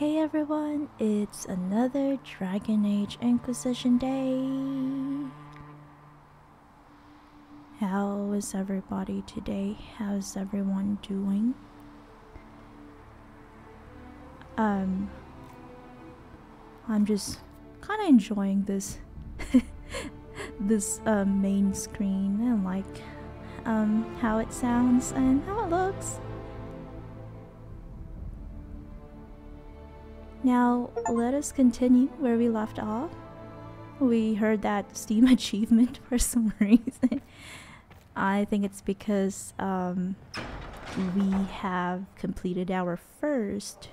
Hey everyone, it's another Dragon Age Inquisition day. How is everybody today? How's everyone doing? I'm just kind of enjoying this this main screen and like how it sounds and how it looks. Now, let us continue where we left off. We heard that Steam achievement for some reason. I think it's because we have completed our first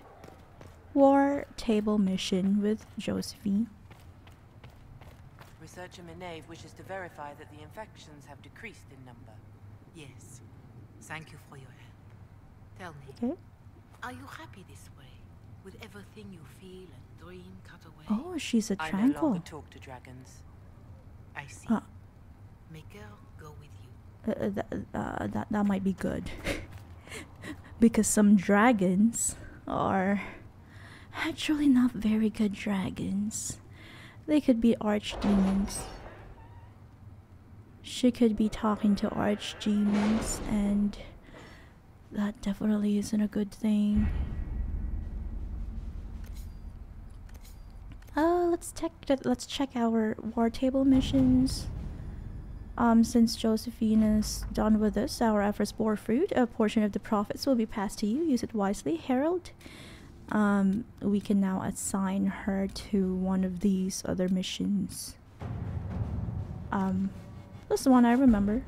war table mission with Josephine. Researcher Minave wishes to verify that the infections have decreased in number. Yes. Thank you for your help. Tell me, Okay. are you happy this way? With everything you feel and dream cut away? Oh, she's a I no tranquil. longer talk to dragons. I see. Make her go with you. That might be good. Because some dragons are actually not very good dragons. They could be archdemons. She could be talking to archdemons, and that definitely isn't a good thing. Let's check our war table missions. Since Josephine is done with us, our efforts bore fruit. A portion of the profits will be passed to you. Use it wisely, Herald. We can now assign her to one of these other missions. This one I remember.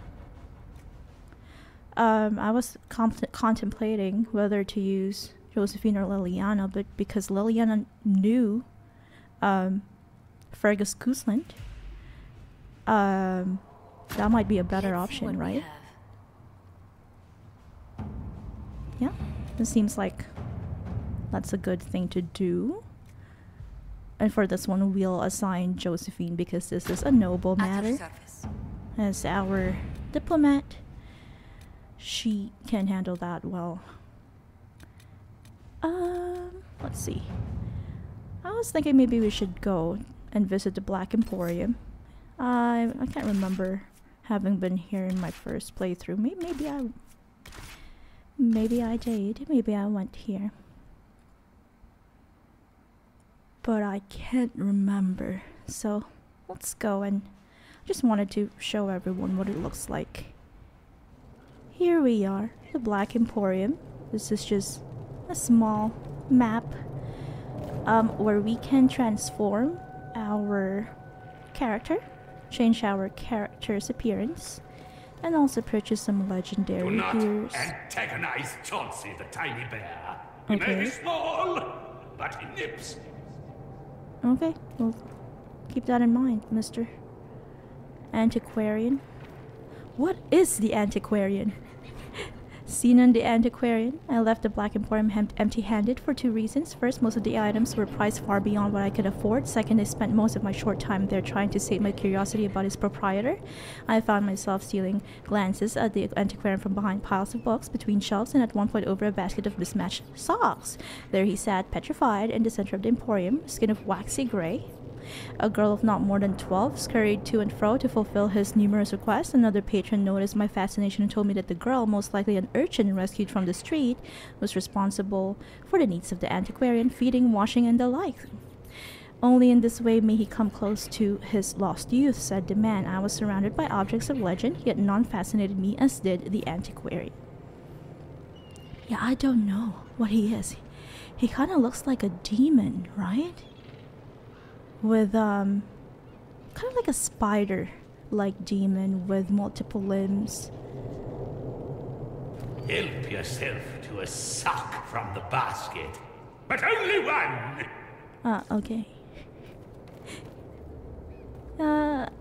I was contemplating whether to use Josephine or Liliana, but because Liliana knew Fergus Cousland, that might be a better option, right? Yeah, it seems like that's a good thing to do. And for this one, we'll assign Josephine because this is a noble matter. As our diplomat, she can handle that well. Let's see. I was thinking maybe we should go and visit the Black Emporium. I can't remember having been here in my first playthrough. Maybe I did. Maybe I went here. But I can't remember. So let's go, and just wanted to show everyone what it looks like. Here we are, the Black Emporium. This is just a small map where we can transform our character, change our character's appearance, and also purchase some legendary gears. Do not antagonize Chauncey the tiny bear. He may be small, but he nips. Okay, well, keep that in mind, Mr. Antiquarian. What is the Antiquarian? Xenon the Antiquarian. I left the Black Emporium empty-handed for two reasons. First, most of the items were priced far beyond what I could afford. Second, I spent most of my short time there trying to sate my curiosity about its proprietor. I found myself stealing glances at the antiquarian from behind piles of books, between shelves, and at one point over a basket of mismatched socks. There he sat, petrified, in the center of the emporium, skin of waxy gray. A girl of not more than 12 scurried to and fro to fulfill his numerous requests. Another patron noticed my fascination and told me that the girl, most likely an urchin rescued from the street, was responsible for the needs of the antiquarian, feeding, washing, and the like. Only in this way may he come close to his lost youth, said the man. I was surrounded by objects of legend, yet none fascinated me as did the antiquarian. Yeah, I don't know what he is. He kind of looks like a demon, right? With kind of like a spider-like demon with multiple limbs. Help yourself to a sock from the basket, but only one. Okay.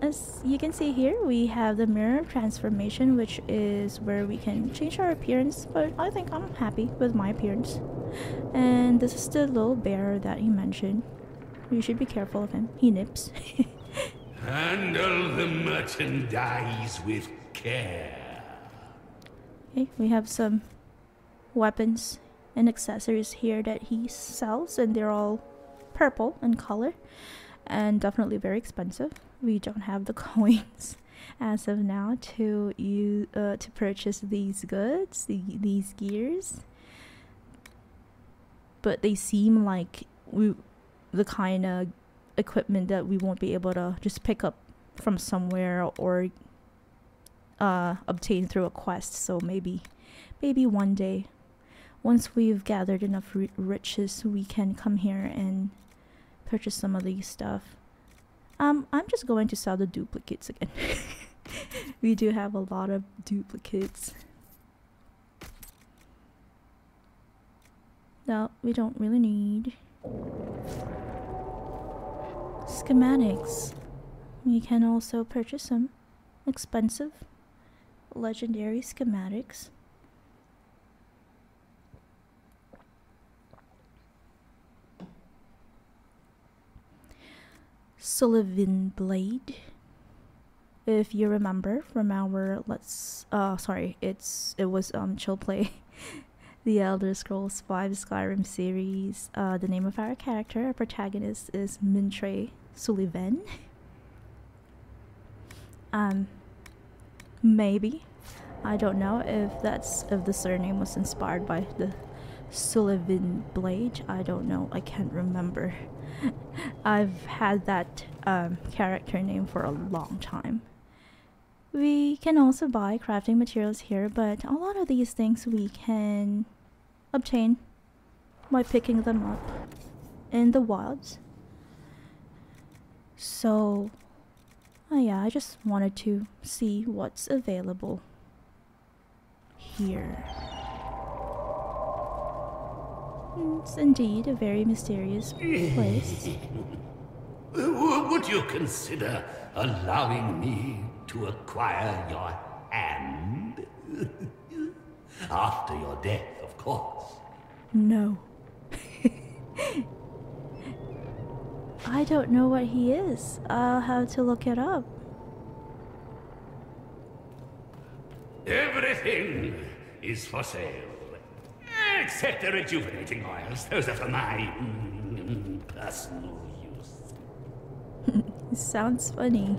As you can see here, we have the mirror transformation, which is where we can change our appearance, but I think I'm happy with my appearance. And this is the little bear that he mentioned. You should be careful of him. He nips. Handle the merchandise with care. Okay, we have some weapons and accessories here that he sells, and they're all purple in color and definitely very expensive. We don't have the coins as of now to purchase these goods, these gears, but they seem like the kind of equipment that we won't be able to just pick up from somewhere or obtain through a quest. So maybe one day, once we've gathered enough riches, we can come here and purchase some of these stuff. I'm just going to sell the duplicates again. We do have a lot of duplicates. No, we don't really need schematics. We can also purchase some expensive legendary schematics. Sullivan blade. If you remember from our it was chill play the Elder Scrolls V Skyrim series. The name of our character, our protagonist, is Mintre Sullivan. Maybe, I don't know if the surname was inspired by the Sullivan blade. I don't know, I can't remember. I've had that character name for a long time. We can also buy crafting materials here, but a lot of these things we can obtain by picking them up in the wilds. So yeah, I just wanted to see what's available here. It's indeed a very mysterious place. Would you consider allowing me to acquire your hand? After your death, of course. No. I don't know what he is. I'll have to look it up. Everything is for sale. Except the rejuvenating oils. Those are for my personal use. Sounds funny.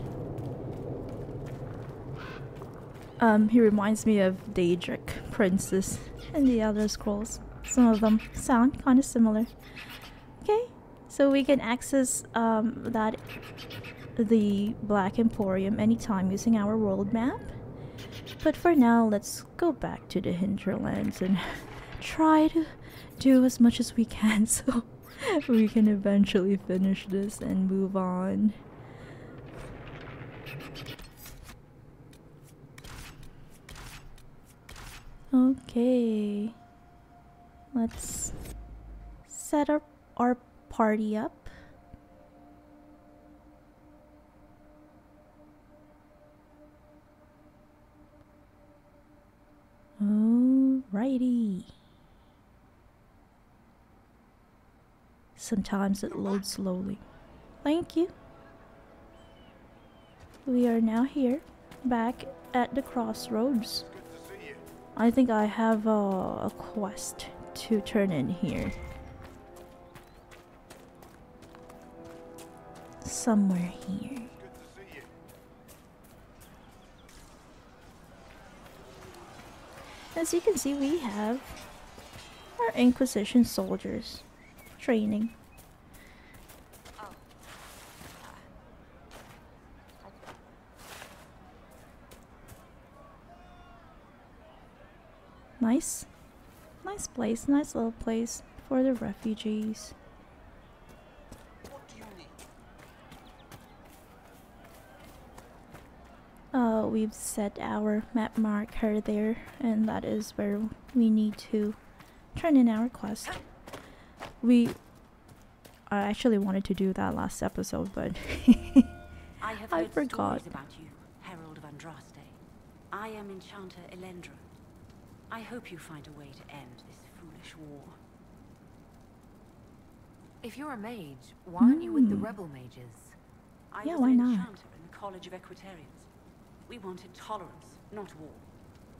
He reminds me of Daedric Princess in the Elder Scrolls. Some of them sound kind of similar. Okay, so we can access the Black Emporium anytime using our world map. But for now, let's go back to the Hinterlands and try to do as much as we can so we can eventually finish this and move on. Okay, let's set our party up. Alrighty. Sometimes it loads slowly. Thank you. We are now here, back at the crossroads. I think I have a quest to turn in here. Somewhere here. As you can see, we have our Inquisition soldiers training. Nice place, nice little place for the refugees. What do you need? We've set our map marker there, and that is where we need to turn in our quest. I actually wanted to do that last episode, but I have I heard forgot. stories about you, Herald of Andraste. I am Enchanter Elendra. I hope you find a way to end this foolish war. If you're a mage, why aren't you with the rebel mages? I Yeah, was why an not? enchanter in the College of Equitarians. We wanted tolerance, not war.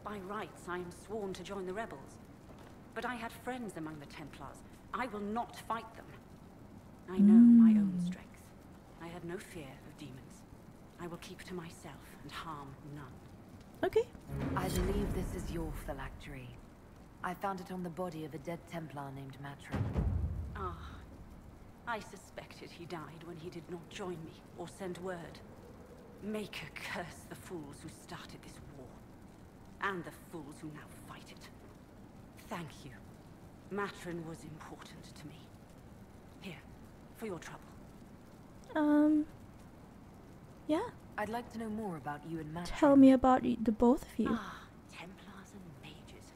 By rights, I am sworn to join the rebels. But I had friends among the Templars. I will not fight them. I know my own strength. I have no fear of demons. I will keep to myself and harm none. Okay. I believe this is your phylactery. I found it on the body of a dead Templar named Matron. Ah, I suspected he died when he did not join me or send word. Maker curse the fools who started this war, and the fools who now fight it. Thank you. Matron was important to me. Here, for your trouble. Yeah. I'd like to know more about you and Matron. Tell me about the both of you. Ah, Templars and mages.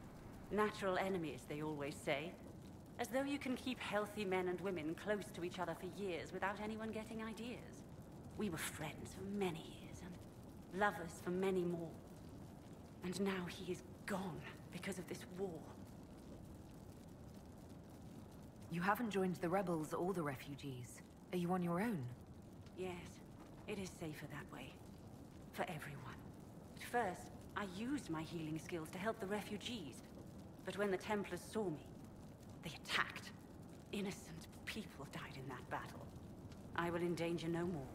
Natural enemies, they always say. As though you can keep healthy men and women close to each other for years without anyone getting ideas. We were friends for many years, and lovers for many more. And now he is gone because of this war. You haven't joined the rebels or the refugees. Are you on your own? Yes, it is safer that way. For everyone. At first, I used my healing skills to help the refugees. But when the Templars saw me, they attacked. Innocent people died in that battle. I will endanger no more.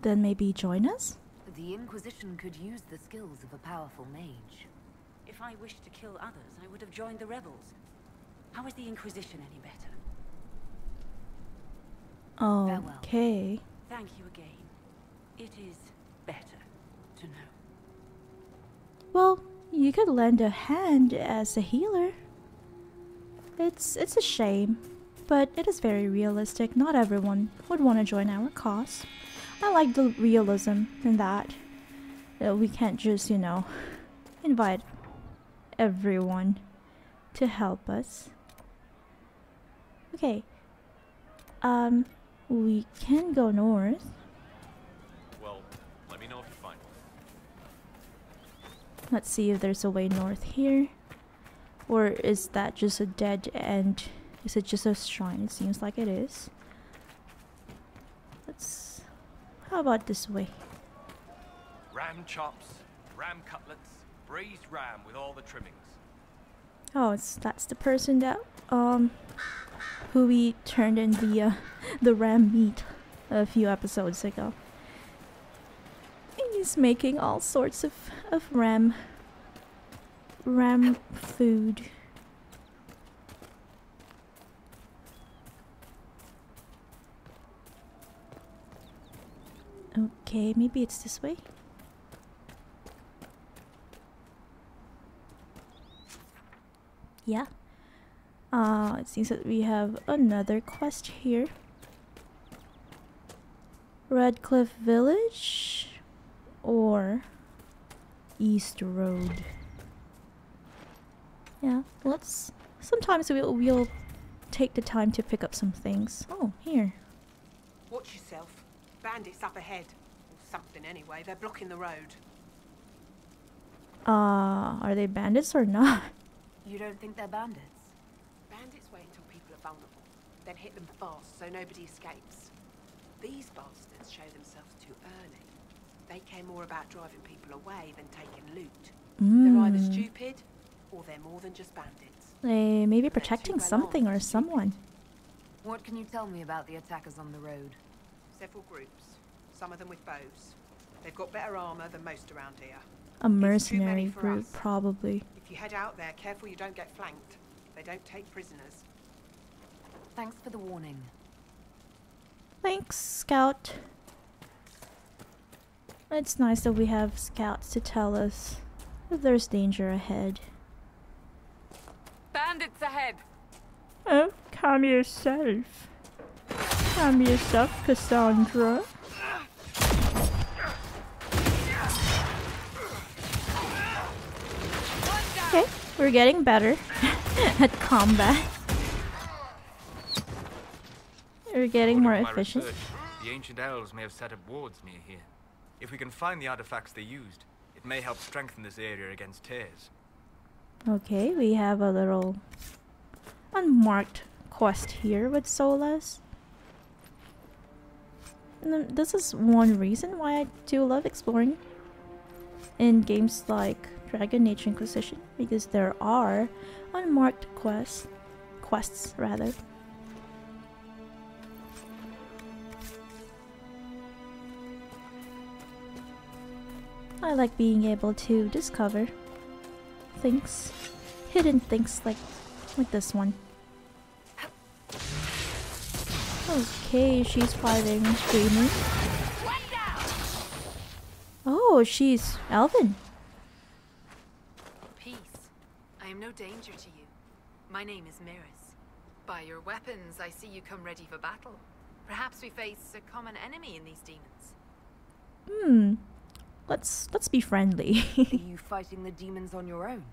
Then maybe join us? The Inquisition could use the skills of a powerful mage. If I wished to kill others, I would have joined the rebels. How is the Inquisition any better? Okay. Thank you again. It is better to know. Well, you could lend a hand as a healer. It's a shame, but it is very realistic. Not everyone would want to join our cause. I like the realism in that. We can't just, invite everyone to help us. Okay. We can go north. Well, let me know if you find one. Let's see if there's a way north here. Or is that just a dead end? Is it just a shrine? It seems like it is. How about this way? Ram chops, ram cutlets, braised ram with all the trimmings. Oh, that's the person that who we turned in the ram meat a few episodes ago. He's making all sorts of ram food. Okay, maybe it's this way. Yeah. It seems that we have another quest here. Redcliffe Village or East Road. Yeah, sometimes we'll take the time to pick up some things. Oh, here. Watch yourself. Bandits up ahead. Or something anyway. They're blocking the road. Are they bandits or not? You don't think they're bandits? Bandits wait until people are vulnerable, then hit them fast so nobody escapes. These bastards show themselves too early. They care more about driving people away than taking loot. They're either stupid, or they're more than just bandits. They may be protecting something or someone. What can you tell me about the attackers on the road? Several groups, some of them with bows. They've got better armor than most around here. A mercenary for group, us. probably. If you head out there, careful you don't get flanked. They don't take prisoners. Thanks for the warning. Thanks, Scout. It's nice that we have scouts to tell us if there's danger ahead. Bandits ahead! Oh, calm yourself. Calm yourself, Cassandra. Okay, we're getting better at combat. We're getting more efficient. The ancient elves may have set up wards near here. If we can find the artifacts they used, it may help strengthen this area against tears. Okay, we have a little unmarked quest here with Solas. And this is one reason why I do love exploring in games like Dragon Age Inquisition, because there are unmarked quests rather. I like being able to discover things, hidden things like this one. Okay, she's fighting Dreamer. Oh, she's Elven. Peace. I am no danger to you. My name is Miris. By your weapons, I see you come ready for battle. Perhaps we face a common enemy in these demons. Let's be friendly. Are you fighting the demons on your own?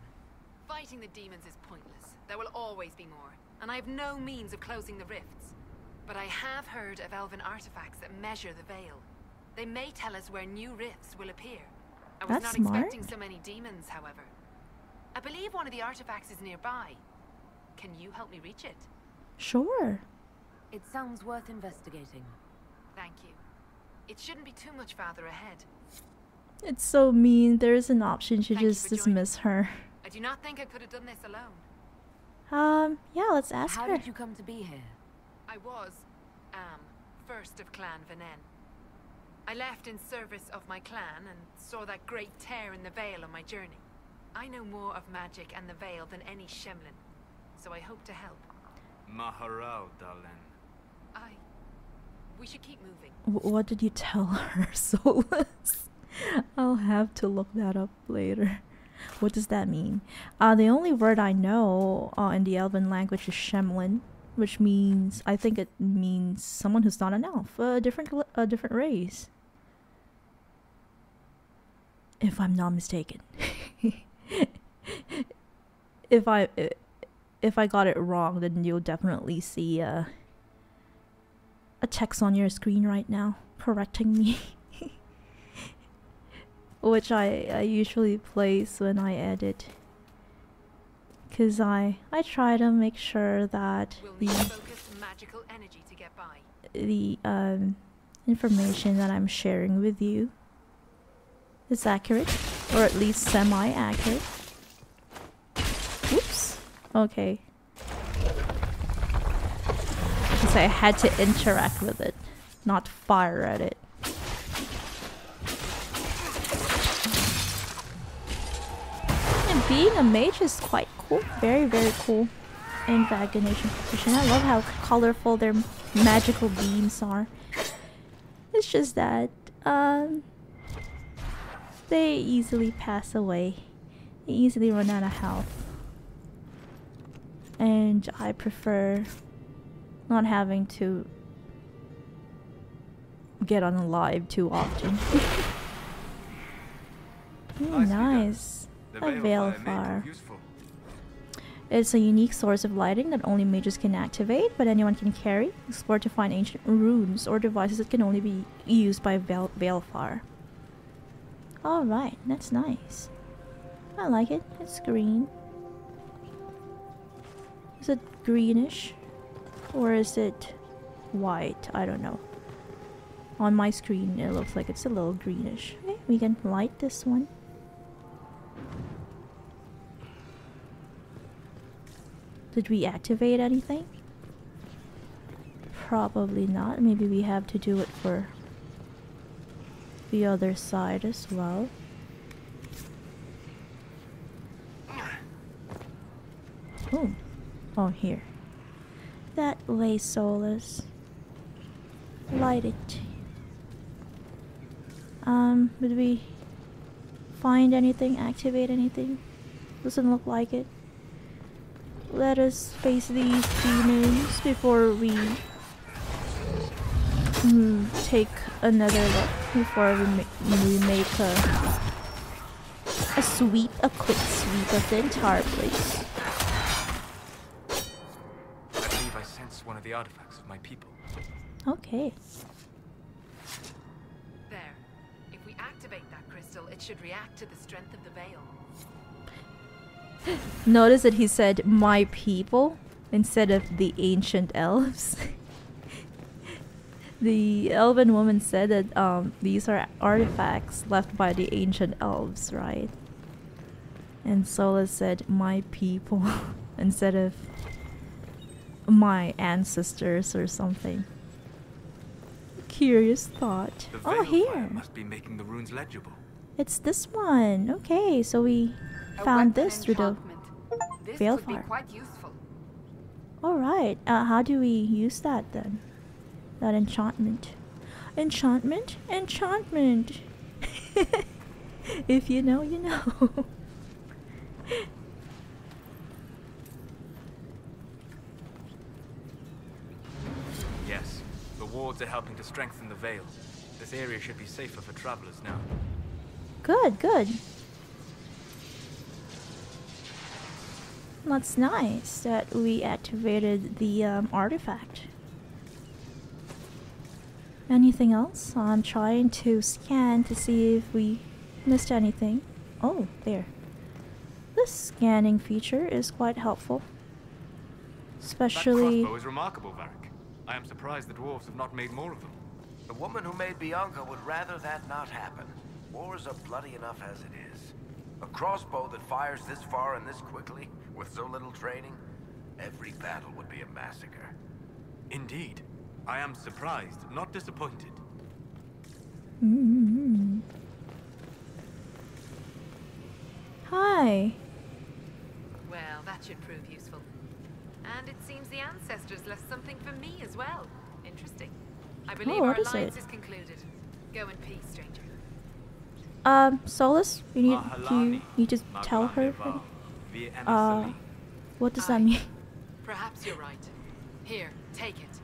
Fighting the demons is pointless. There will always be more, and I have no means of closing the rifts. But I have heard of elven artifacts that measure the veil. They may tell us where new rifts will appear. I was That's not smart. expecting so many demons, however. I believe one of the artifacts is nearby. Can you help me reach it? Sure. It sounds worth investigating. Thank you. It shouldn't be too much farther ahead. It's so mean. There's an option to Thank you just for joining. dismiss her. I do not think I could have done this alone. Yeah, let's ask How her. did you come to be here? I was, first of Clan Venen. I left in service of my clan and saw that great tear in the veil on my journey. I know more of magic and the veil than any shemlen, so I hope to help. Maharao, Dalen. We should keep moving. What did you tell her, Solas? I'll have to look that up later. What does that mean? The only word I know in the Elven language is shemlen, which means, I think it means someone who's not an elf, a different race. If I'm not mistaken. If I got it wrong, then you'll definitely see a text on your screen right now correcting me. Which I usually place when I edit, because I try to make sure that the information that I'm sharing with you is accurate, or at least semi-accurate. Oops. Okay. Because I had to interact with it, not fire at it. And being a mage is quite cool. Very, very cool in Dragon Age Inquisition. I love how colorful their magical beams are. It's just that, they easily pass away. They easily run out of health. And I prefer not having to get unalive too often. Ooh, nice. A Veilfire. It's a unique source of lighting that only mages can activate, but anyone can carry. Explore to find ancient runes or devices that can only be used by Veilfire. Alright, that's nice. I like it. It's green. Is it greenish? Or is it white? I don't know. On my screen it looks like it's a little greenish. Okay, we can light this one. Did we activate anything? Probably not. Maybe we have to do it for the other side as well. Oh. Oh, here. That way, Solas. Light it. Did we find anything? Activate anything? Doesn't look like it. Let us face these demons before we take another look. Before we make a quick sweep of the entire place. I believe I sense one of the artifacts of my people. Okay. There. If we activate that crystal, it should react to the strength of the veil. Notice that he said my people instead of the ancient elves. The elven woman said that these are artifacts left by the ancient elves, right? And Solas said, my people, instead of my ancestors or something. Curious thought. The Oh, veil here. fire must be making the runes legible. It's this one. Okay, so we found this through the This veil could be fire. quite useful. Alright, how do we use that then? That enchantment. Enchantment? Enchantment! If you know, you know. Yes, the wards are helping to strengthen the veil. This area should be safer for travelers now. Good, good. That's nice that we activated the artifact. Anything else? I'm trying to scan to see if we missed anything. Oh, there. This scanning feature is quite helpful. Especially... That crossbow is remarkable, Varric. I am surprised the dwarves have not made more of them. The woman who made Bianca would rather that not happen. Wars are bloody enough as it is. A crossbow that fires this far and this quickly, with so little training, every battle would be a massacre. Indeed. I am surprised, not disappointed. Mm-hmm. Hi. Well, that should prove useful. And it seems the ancestors left something for me as well. Interesting. I believe our what is alliance it? is concluded. Go in peace, stranger. Solas, you need to tell her. What does that mean? Perhaps you're right. Here, take it.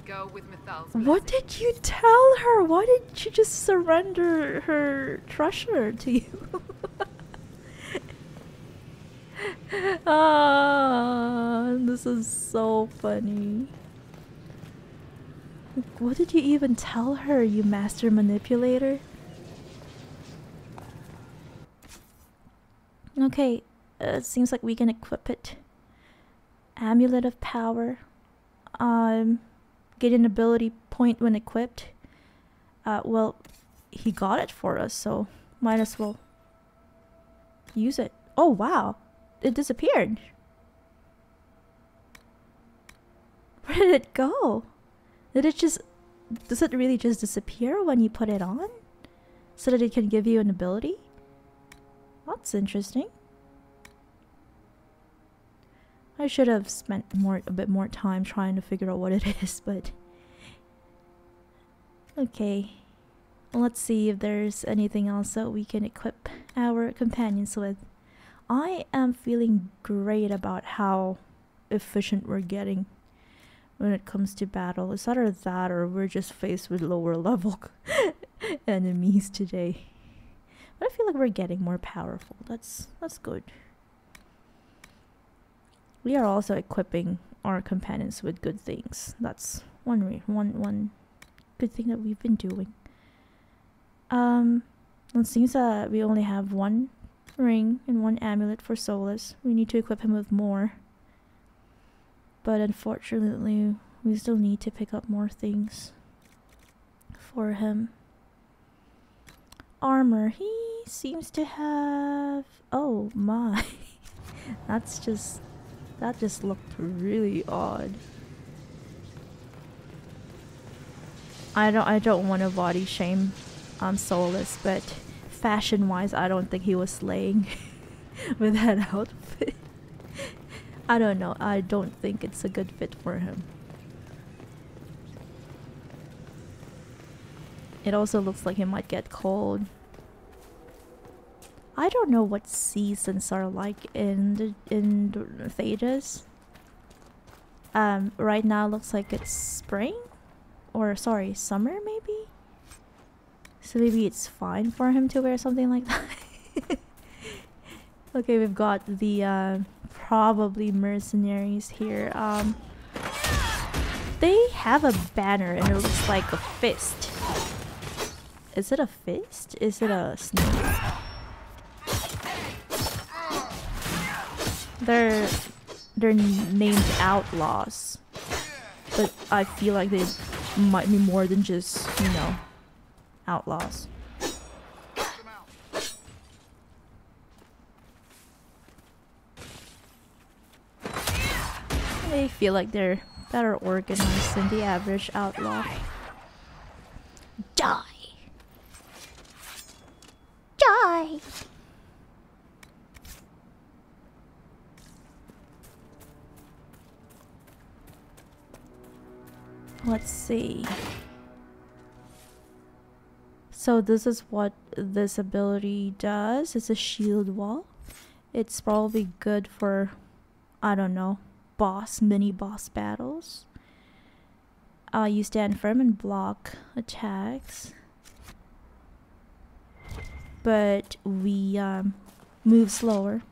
Go with Mythal's What blessing. did you tell her? Why did she just surrender her treasure to you? This is so funny. What did you even tell her, you master manipulator? Okay, it seems like we can equip it. Amulet of Power. Get an ability point when equipped. Well, he got it for us, so might as well use it. Oh wow, it disappeared. Where did it go? Does it really just disappear when you put it on? So that it can give you an ability? That's interesting. I should have spent a bit more time trying to figure out what it is, but... Okay. Let's see if there's anything else that we can equip our companions with. I am feeling great about how efficient we're getting when it comes to battle. It's either that or we're just faced with lower level enemies today. But I feel like we're getting more powerful. That's good. We are also equipping our companions with good things. That's one good thing that we've been doing. It seems that we only have one ring and one amulet for Solas. We need to equip him with more. But unfortunately, we still need to pick up more things for him. Armor. He seems to have... Oh my. That just looked really odd. I don't want to body shame Solas, but fashion-wise, I don't think he was slaying with that outfit. I don't know. I don't think it's a good fit for him. It also looks like he might get cold. I don't know what seasons are like in the Thedas. Right now it looks like it's spring, or sorry, summer maybe. So maybe it's fine for him to wear something like that. Okay, we've got the probably mercenaries here. They have a banner and it looks like a fist. Is it a fist? Is it a snake? They're named outlaws, but I feel like they might be more than just, you know, outlaws. They feel like they're better organized than the average outlaw. Die! Die! Let's see. So this is what this ability does. It's a shield wall. It's probably good for, I don't know, mini boss battles. You stand firm and block attacks. But we move slower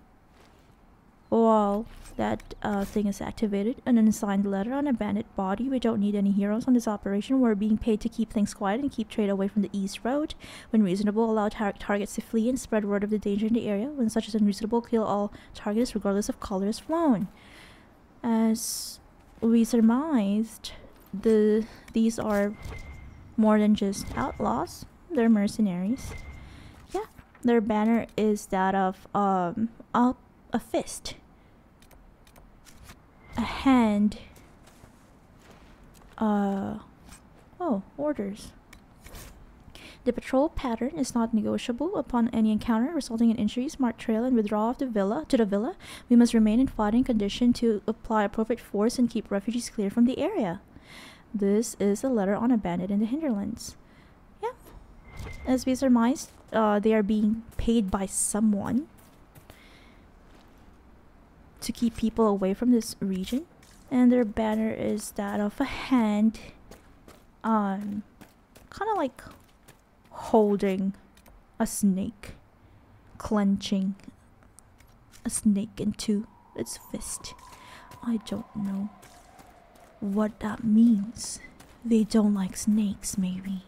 while that thing is activated. An unassigned letter on a bandit body. We don't need any heroes on this operation. We're being paid to keep things quiet and keep trade away from the east road. When reasonable, allow targets to flee and spread word of the danger in the area. When such is unreasonable, kill all targets regardless of color is flown. As we surmised, these are more than just outlaws. They're mercenaries. Yeah, their banner is that of a fist, a hand. Oh, orders. The patrol pattern is not negotiable. Upon any encounter resulting in injuries, mark trail and withdraw to the villa. We must remain in fighting condition to apply appropriate force and keep refugees clear from the area. This is a letter on a bandit in the Hinterlands. Yeah. As we surmised, they are being paid by someone to keep people away from this region. And their banner is that of a hand, kind of like holding a snake, clenching a snake into its fist. I don't know what that means. They don't like snakes, maybe.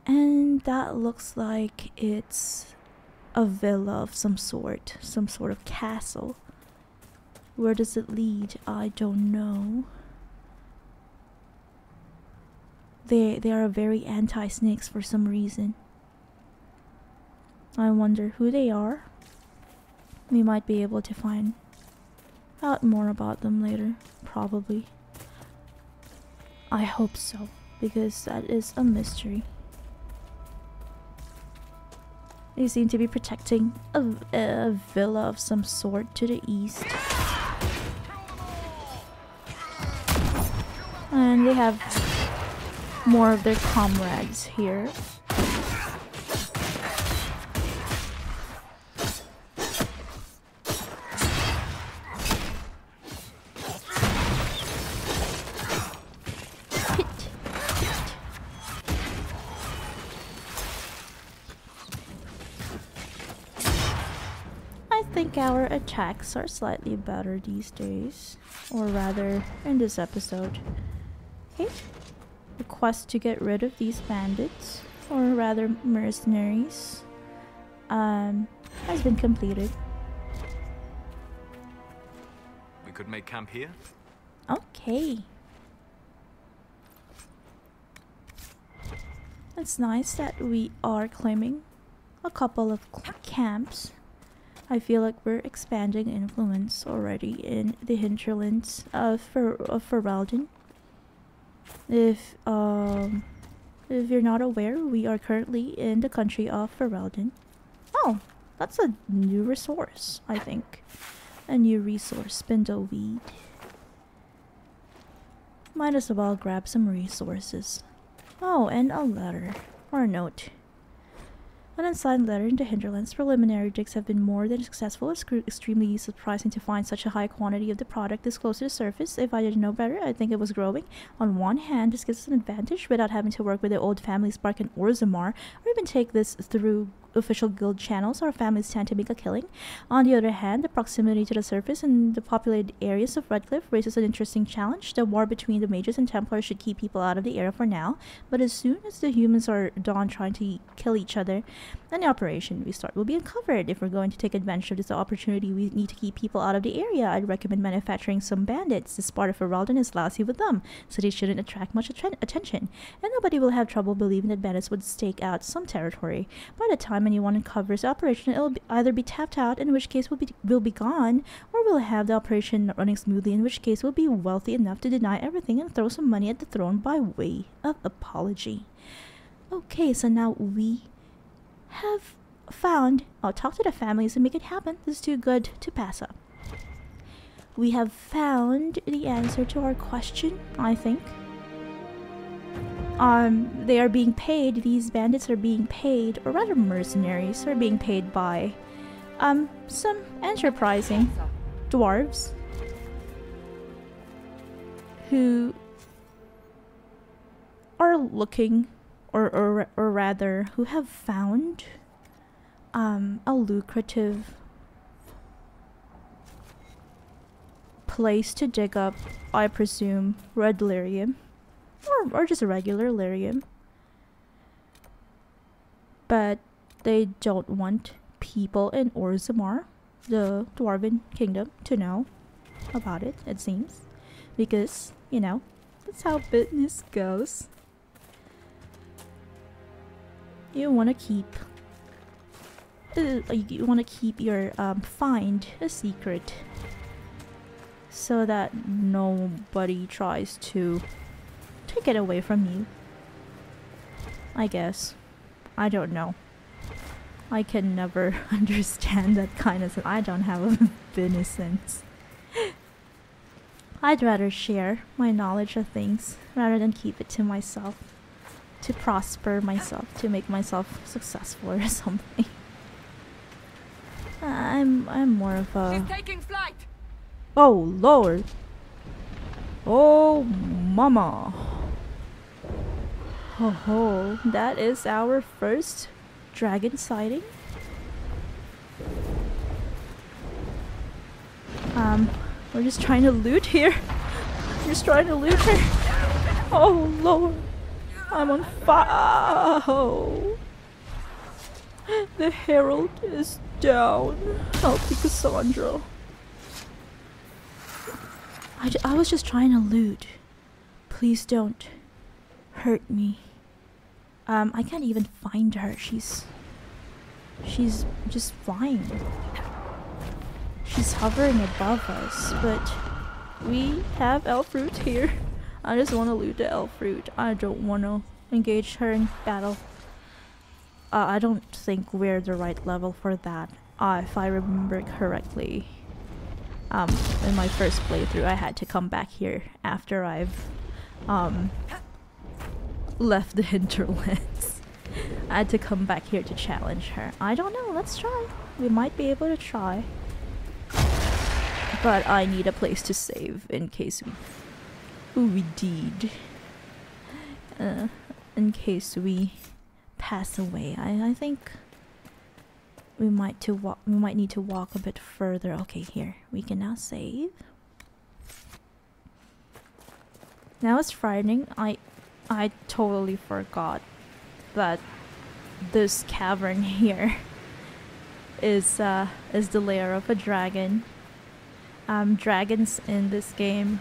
And that looks like it's a villa of some sort of castle. Where does it lead? I don't know. They are very anti-snakes for some reason. I wonder who they are. We might be able to find out more about them later, probably. I hope so, because that is a mystery. They seem to be protecting a villa of some sort to the east. And they have more of their comrades here. I think our attacks are slightly better these days, or rather in this episode. Okay. The quest to get rid of these bandits, or rather mercenaries, has been completed. We could make camp here? Okay. It's nice that we are claiming a couple of camps. I feel like we're expanding influence already in the hinterlands of Ferelden. If you're not aware, we are currently in the country of Ferelden. Oh, that's a new resource, I think. A new resource, spindleweed. Might as well grab some resources. Oh, and a letter. Or a note. An unsigned letter in the Hinterlands. Preliminary digs have been more than successful. It's extremely surprising to find such a high quantity of the product this close to the surface. If I didn't know better, I'd think it was growing. On one hand, this gives us an advantage without having to work with the old family Spark and Orzammar, or even take this through official guild channels. Our families tend to make a killing. On the other hand, the proximity to the surface and the populated areas of Redcliffe raises an interesting challenge. The war between the mages and Templars should keep people out of the area for now, but as soon as the humans are done trying to kill each other, then the operation we start will be uncovered. If we're going to take advantage of this opportunity, we need to keep people out of the area. I'd recommend manufacturing some bandits. This part of Ferelden is lousy with them, so they shouldn't attract much attention, and nobody will have trouble believing that bandits would stake out some territory. By the time anyone uncovers the operation, it'll either be tapped out, in which case we'll be gone, or we'll have the operation running smoothly, in which case we'll be wealthy enough to deny everything and throw some money at the throne by way of apology. Okay, so now we have found... I'll talk to the families and make it happen. This is too good to pass up. We have found the answer to our question, I think. They are being paid, these bandits are being paid, or rather mercenaries are being paid by, some enterprising dwarves who are looking, or rather, who have found, a lucrative place to dig up, I presume, red lyrium. Or just a regular lyrium. But they don't want people in Orzammar, the Dwarven Kingdom, to know about it, it seems. Because, you know, that's how business goes. You want to keep... you want to keep your find a secret. So that nobody tries to take it away from you. I guess. I don't know. I can never understand that kind of stuff. I don't have a business sense. I'd rather share my knowledge of things rather than keep it to myself. To prosper myself, to make myself successful or something. I'm more of a... She's taking flight. Oh Lord. Oh mama. Ho ho, that is our first dragon sighting. We're just trying to loot here. We're just trying to loot here. Oh Lord, I'm on fire. Oh. The herald is down. Help me, Cassandra. I was just trying to loot. Please don't hurt me. I can't even find her. She's just flying. She's hovering above us, but we have elf fruit here. I just want to loot the elf fruit. I don't want to engage her in battle. I don't think we're the right level for that. If I remember correctly, in my first playthrough, I had to come back here after I've left the Hinterlands. I had to come back here to challenge her. I don't know, let's try. We might be able to try. But I need a place to save in case we did. In case we pass away. I think we might need to walk a bit further. Okay, here. We can now save. Now it's frightening. I totally forgot that this cavern here is the lair of a dragon. Dragons in this game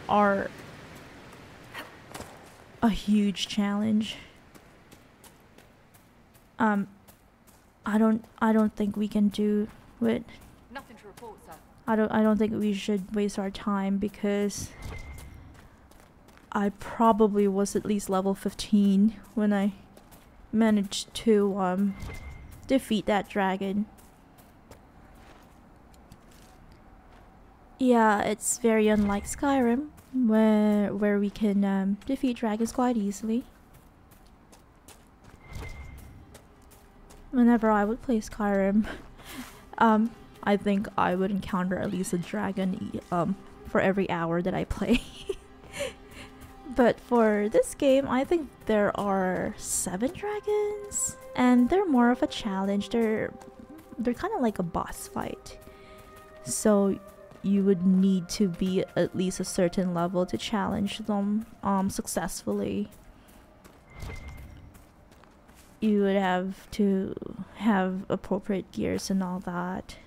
are a huge challenge. I don't think we can do it. Nothing to report, sir. I don't think we should waste our time because I probably was at least level 15 when I managed to defeat that dragon. Yeah, it's very unlike Skyrim where we can defeat dragons quite easily. Whenever I would play Skyrim, I think I would encounter at least a dragon for every hour that I play. But for this game, I think there are 7 dragons, and they're more of a challenge. They're kind of like a boss fight. So you would need to be at least a certain level to challenge them successfully. You would have to have appropriate gears and all that.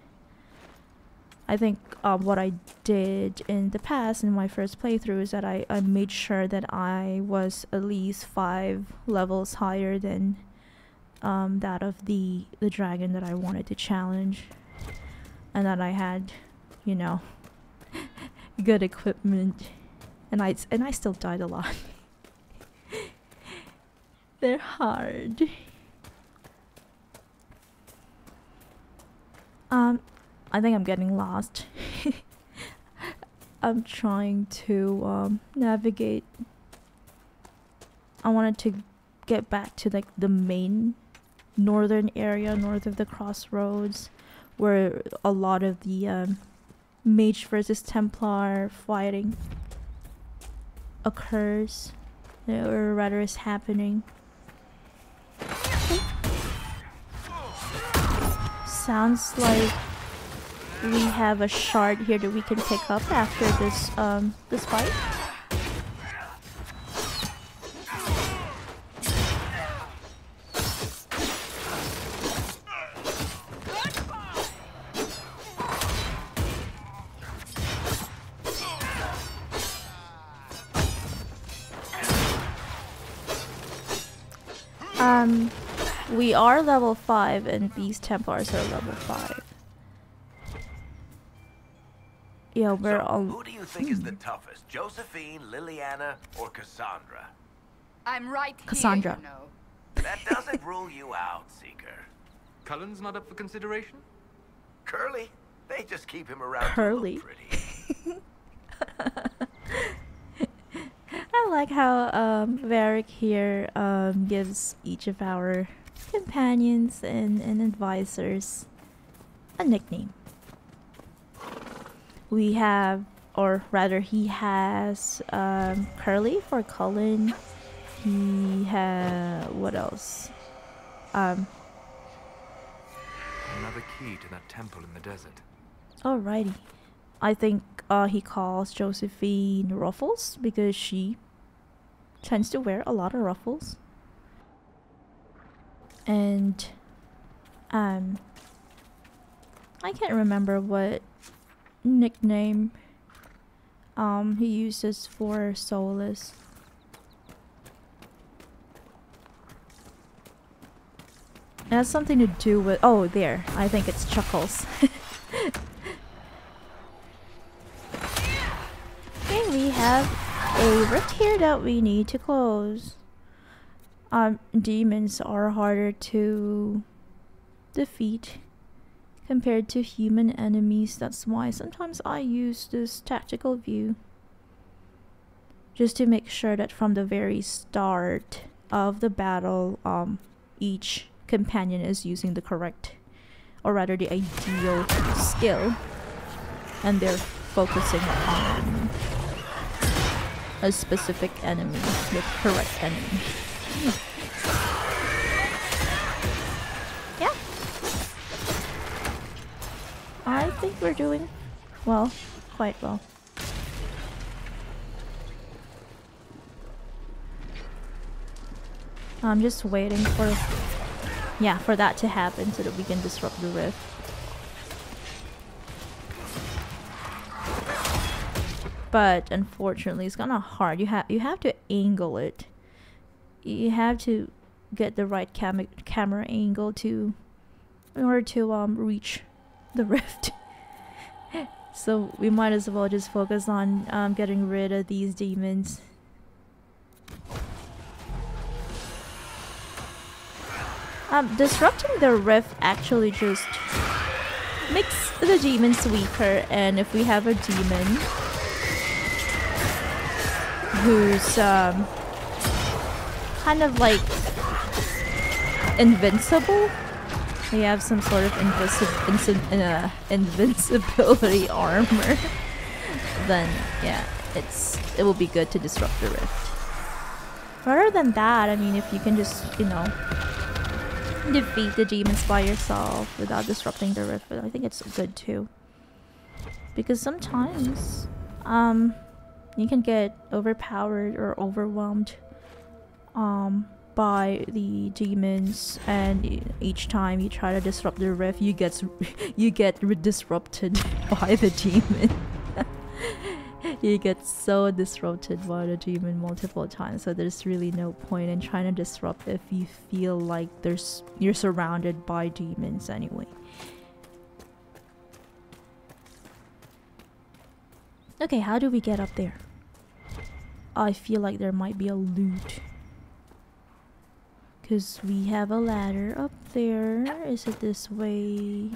I think what I did in the past in my first playthrough is that I made sure that I was at least 5 levels higher than that of the dragon that I wanted to challenge, and that I had, you know, good equipment, and I still died a lot. They're hard. I think I'm getting lost. I'm trying to navigate. I wanted to get back to like the main northern area, north of the crossroads, where a lot of the mage versus Templar fighting occurs, or rather is happening. Sounds like we have a shard here that we can pick up after this this fight. We are level 5 and these Templars are level 5. Yeah, we're all... Who do you think is the toughest? Josephine, Liliana, or Cassandra? I'm right Cassandra. here, you know. That doesn't rule you out, Seeker. Cullen's not up for consideration? Curly? They just keep him around Curly. to look pretty. I like how Varric here gives each of our companions and advisors a nickname. We have, or rather he has, Curly for Cullen. He has, what else? Another key to that temple in the desert. Alrighty. I think he calls Josephine Ruffles because she tends to wear a lot of ruffles. And I can't remember what nickname he uses for Solas. It has something to do with, oh there, I think it's Chuckles. Okay, we have a rift here that we need to close. Demons are harder to defeat compared to human enemies. That's why sometimes I use this tactical view, just to make sure that from the very start of the battle, each companion is using the correct, or rather the ideal skill, and they're focusing on a specific enemy, the correct enemy. Yeah, I think we're doing well, quite well. I'm just waiting for, yeah, for that to happen so that we can disrupt the rift. But unfortunately, it's kind of hard. You have to angle it. You have to get the right camera angle in order to reach the rift. So we might as well just focus on getting rid of these demons. Disrupting the rift actually just makes the demons weaker, and if we have a demon who's kind of like invincible, they have some sort of invincibility armor, then yeah, it will be good to disrupt the rift. Rather than that, I mean, if you can just, you know, defeat the demons by yourself without disrupting the rift, I think it's good too. Because sometimes you can get overpowered or overwhelmed by the demons, and each time you try to disrupt the rift, you get disrupted by the demon. You get so disrupted by the demon multiple times, so there's really no point in trying to disrupt if you feel like you're surrounded by demons anyway. Okay, how do we get up there? I feel like there might be a loot. Because we have a ladder up there. Is it this way?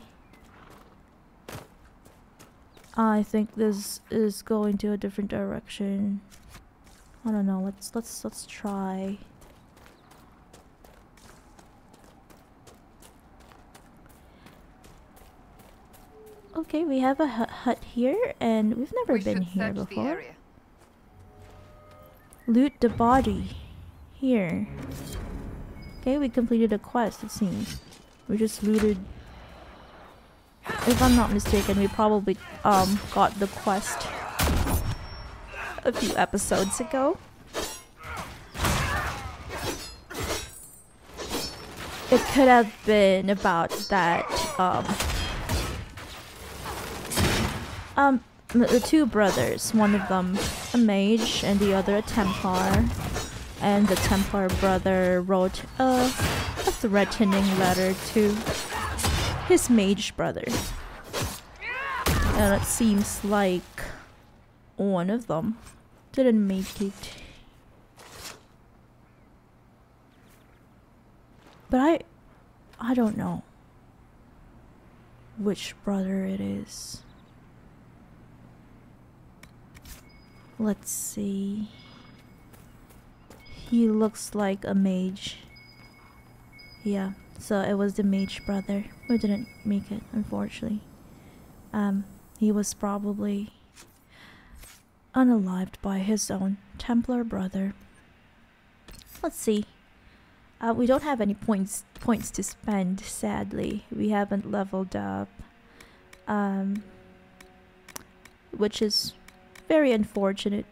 I think this is going to a different direction. I don't know. Let's try. Okay, we have a hut here, and we've never been here before. Loot the body. Here. Okay, we completed a quest, it seems. We just looted. If I'm not mistaken, we probably got the quest a few episodes ago. It could have been about that the two brothers, one of them a mage and the other a Templar, and the Templar brother wrote a threatening letter to his mage brother, and it seems like one of them didn't make it. But I don't know which brother it is. Let's see. He looks like a mage. Yeah, so it was the mage brother who didn't make it, unfortunately. He was probably unalived by his own Templar brother. Let's see. We don't have any points to spend, sadly. We haven't leveled up. Which is very unfortunate.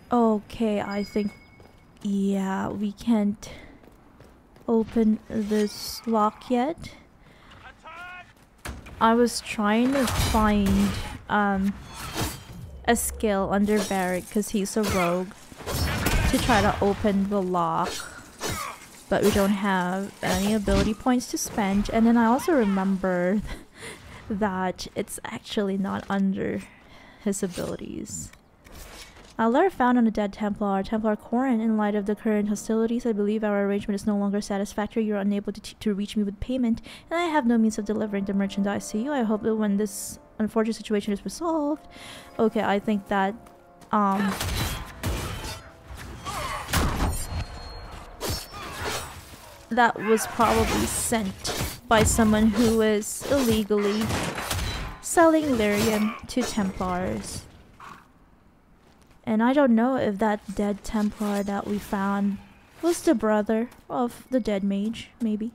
Okay, I think, yeah, we can't open this lock yet. I was trying to find a skill under Varric because he's a rogue to try to open the lock, but we don't have any ability points to spend. And then I also remembered that it's actually not under his abilities. A letter found on a dead Templar, Templar Corin. In light of the current hostilities, I believe our arrangement is no longer satisfactory. You're unable to reach me with payment, and I have no means of delivering the merchandise to you. I hope that when this unfortunate situation is resolved... Okay, I think that... that was probably sent by someone who is illegally selling lyrium to Templars. And I don't know if that dead Templar that we found was the brother of the dead mage, maybe.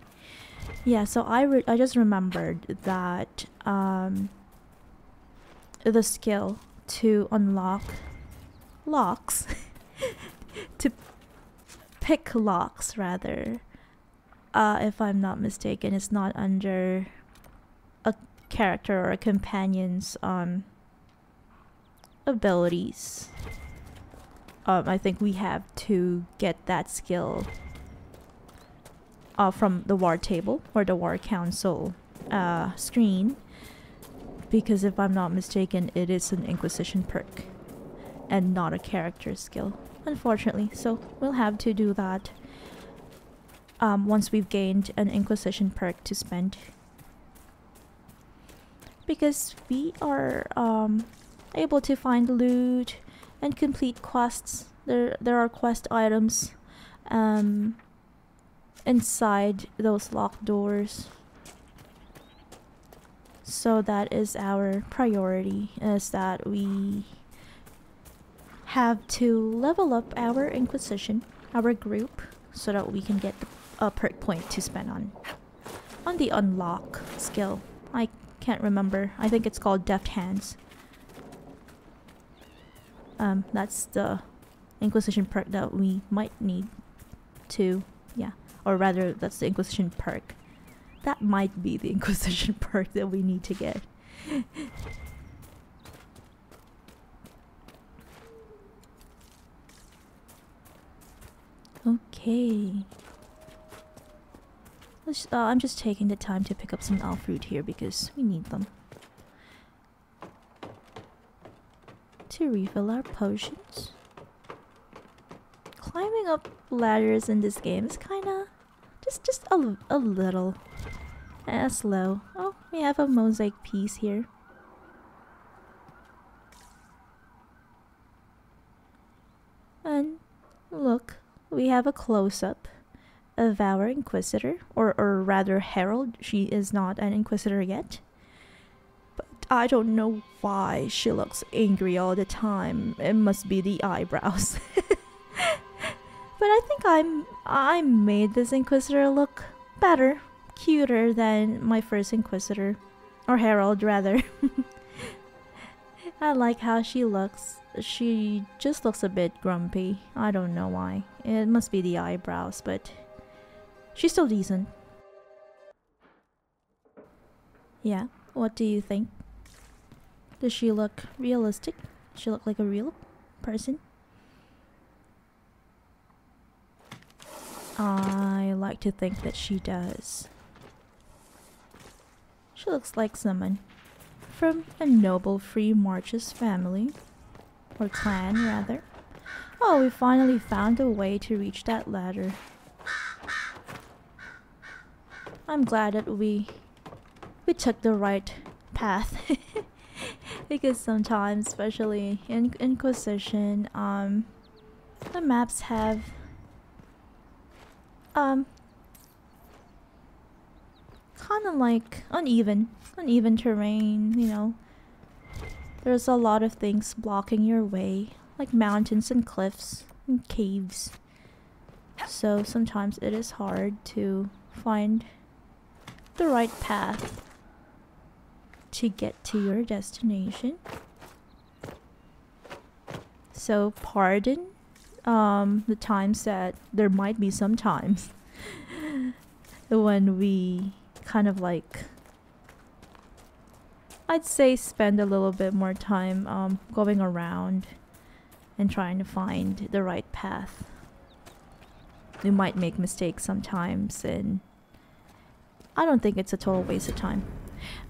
Yeah, so I just remembered that the skill to unlock locks, to pick locks rather, if I'm not mistaken, is not under a character or a companion's abilities. I think we have to get that skill from the war table or the war council screen, because if I'm not mistaken, it is an Inquisition perk and not a character skill, unfortunately. So we'll have to do that once we've gained an Inquisition perk to spend, because we are able to find loot and complete quests. There are quest items inside those locked doors. So that is our priority, is that we have to level up our Inquisition, our group, so that we can get a perk point to spend on the unlock skill. I can't remember. I think it's called Deft Hands. That's the Inquisition perk that we might need to, yeah, Or rather, that's the Inquisition perk. That might be the Inquisition perk that we need to get. Okay. I'm just taking the time to pick up some elf fruit here because we need them. To refill our potions. Climbing up ladders in this game is kinda... just a little slow. Oh, we have a mosaic piece here. And look, we have a close-up of our Inquisitor, or rather Herald. She is not an Inquisitor yet. But I don't know why she looks angry all the time. It must be the eyebrows. But I think I made this Inquisitor look better, cuter than my first Inquisitor. Or Herald, rather. I like how she looks. She just looks a bit grumpy. I don't know why. It must be the eyebrows, but she's still decent. Yeah, what do you think? Does she look realistic? Does she look like a real person? I like to think that she does. She looks like someone from a noble free marches family. Or clan, rather. Oh, we finally found a way to reach that ladder. I'm glad that we took the right path. Because sometimes, especially in Inquisition, the maps have kind of like uneven terrain, you know. There's a lot of things blocking your way, like mountains and cliffs and caves. So sometimes it is hard to find the right path to get to your destination. So pardon the times that there might be some times when we kind of like, I'd say, spend a little bit more time going around and trying to find the right path. We might make mistakes sometimes, and I don't think it's a total waste of time.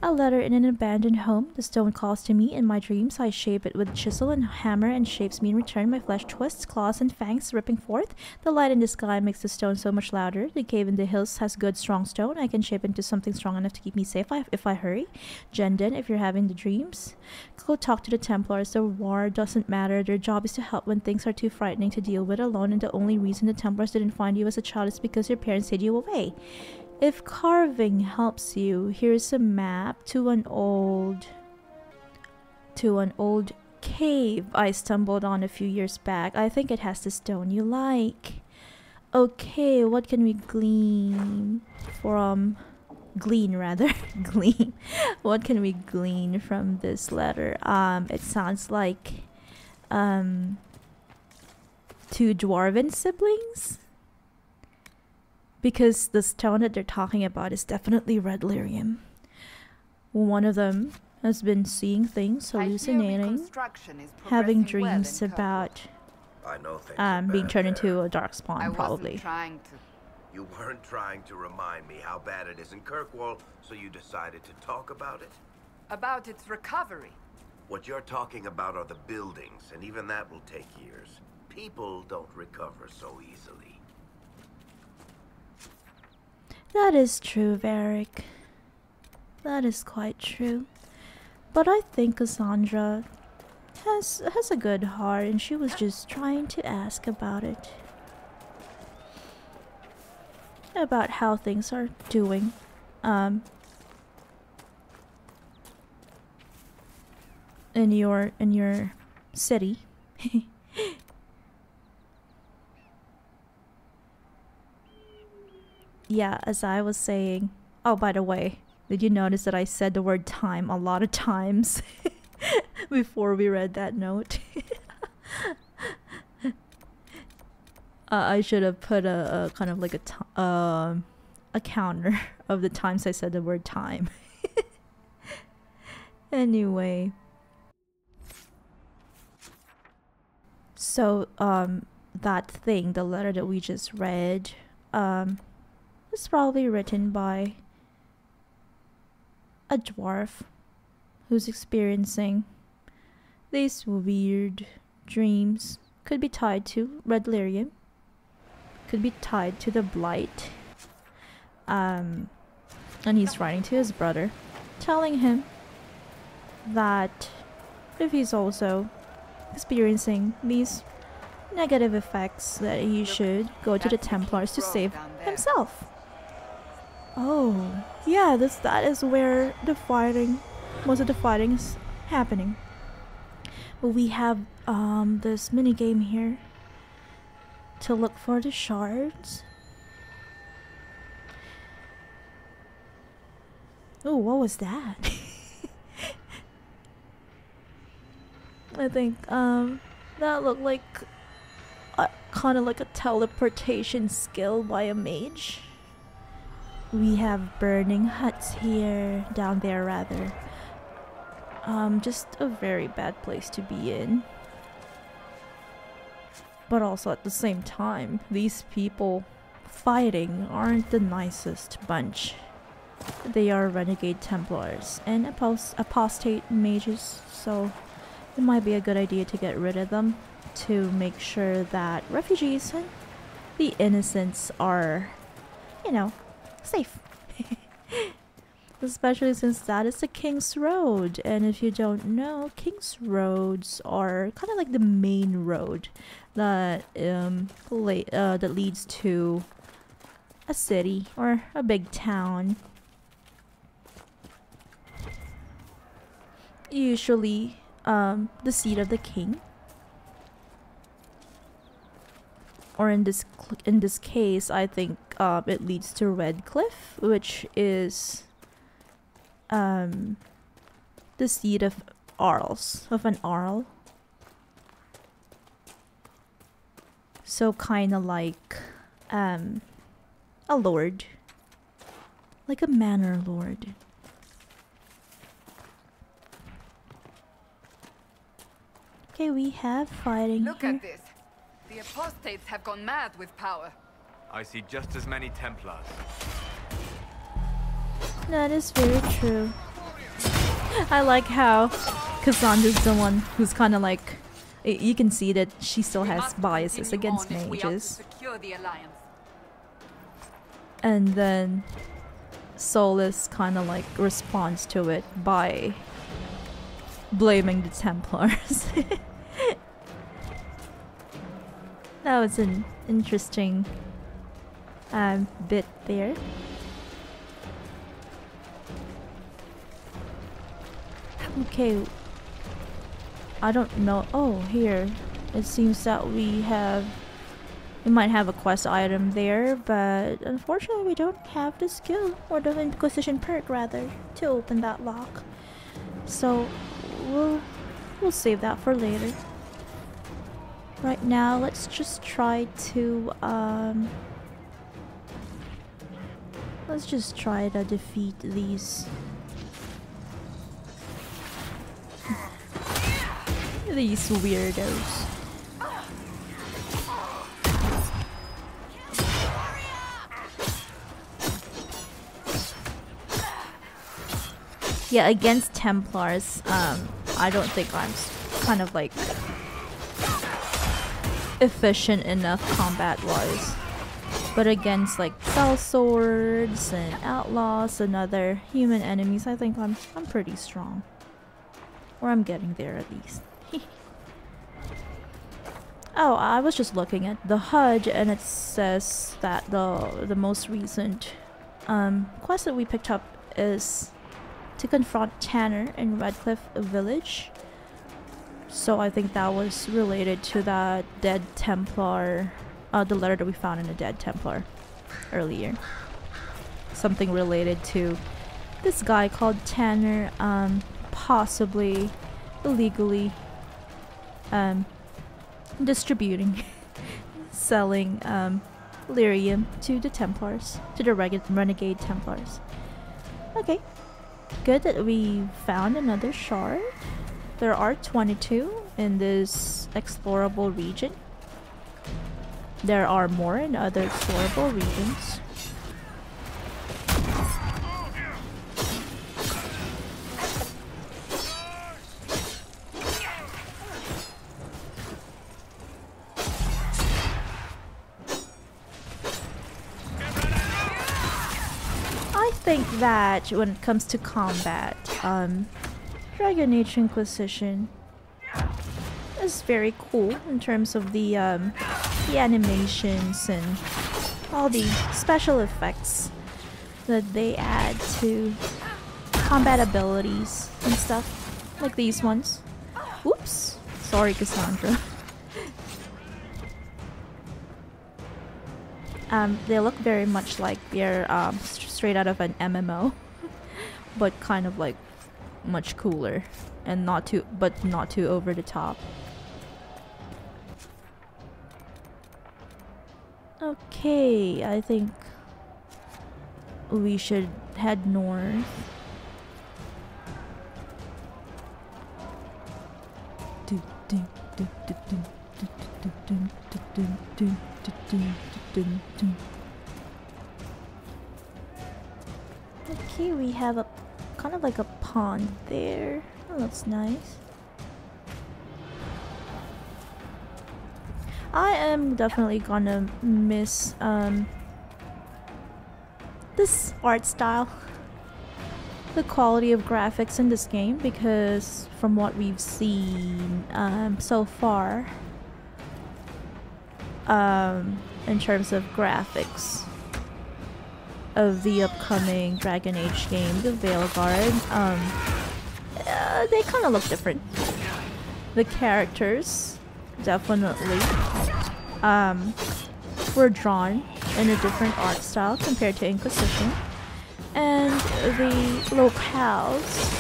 A letter in an abandoned home. The stone calls to me in my dreams. I shape it with chisel and hammer and shapes me in return. My flesh twists, claws and fangs ripping forth. The light in the sky makes the stone so much louder. The cave in the hills has good strong stone. I can shape into something strong enough to keep me safe if I hurry. Jendon, if you're having the dreams, go talk to the Templars. The war doesn't matter. Their job is to help when things are too frightening to deal with alone, and the only reason the Templars didn't find you as a child is because your parents hid you away. If carving helps you, here's a map to an old cave I stumbled on a few years back. I think it has the stone you like. Okay, what can we glean from... Glean. What can we glean from this letter? It sounds like two dwarven siblings? Because the stone that they're talking about is definitely red lyrium. One of them has been seeing things, hallucinating, having dreams about being turned into a darkspawn, probably. You weren't trying to remind me how bad it is in Kirkwall, so you decided to talk about it? About its recovery. What you're talking about are the buildings, and even that will take years. People don't recover so easily. That is true, Varric. That is quite true. But I think Cassandra has a good heart, and she was just trying to ask about it. About how things are doing. In your city. Yeah, as I was saying. Oh, by the way, did you notice that I said the word time a lot of times before we read that note? I should have put a kind of like a counter of the times I said the word time. Anyway. So, that thing, the letter that we just read, was probably written by a dwarf who's experiencing these weird dreams. Could be tied to red lyrium. Could be tied to the blight. And he's writing to his brother, telling him that if he's also experiencing these negative effects, that he should go to the Templars to save himself. Oh, yeah, that is where the fighting, most of the fighting is happening. But we have this mini game here to look for the shards. Oh, what was that? I think that looked like kind of like a teleportation skill by a mage. We have burning huts here, down there rather. Just a very bad place to be in. But also at the same time, these people fighting aren't the nicest bunch. They are renegade Templars and apostate mages, so it might be a good idea to get rid of them to make sure that refugees and the innocents are, you know, safe. Especially since that is the King's Road, and if you don't know, King's Roads are kind of like the main road that that leads to a city or a big town. Usually the seat of the king, or in this case I think it leads to Redcliffe, which is the seat of an Arl. So kind of like a lord, like a manor lord. Okay, we have fighting. Look at this. The apostates have gone mad with power. I see just as many Templars. That is very true. I like how Cassandra's the one who's kind of like, you can see that she still has biases against mages. And then Solas kind of like responds to it by blaming the Templars. That was an interesting bit there. Okay, I don't know. Oh, here it seems that we might have a quest item there, but unfortunately we don't have the skill, or the Inquisition perk rather, to open that lock. So we'll save that for later. Right now, let's just try to defeat these weirdos. Yeah, against Templars, I don't think I'm kind of like efficient enough combat-wise. But against like fell swords and outlaws and other human enemies, I think I'm pretty strong. Or I'm getting there at least. Oh, I was just looking at the HUD and it says that the most recent quest that we picked up is to confront Tanner in Redcliffe Village. So I think that was related to that dead Templar, the letter that we found in the dead Templar earlier. Something related to this guy called Tanner, possibly illegally distributing selling lyrium to the Templars, to the renegade Templars. Okay, good that we found another shard. There are 22 in this explorable region. There are more in other explorable regions. I think that when it comes to combat, Dragon Age Inquisition is very cool in terms of the animations and all the special effects that they add to combat abilities and stuff, like these ones. Whoops! Sorry, Cassandra. They look very much like they're straight out of an MMO, but kind of like much cooler and not too over the top. Okay, I think we should head north. Okay, we have a kind of like a pond there. That looks nice. I am definitely gonna miss this art style, the quality of graphics in this game, because from what we've seen so far, in terms of graphics of the upcoming Dragon Age game, the Veilguard, they kind of look different. The characters definitely were drawn in a different art style compared to Inquisition, and the locales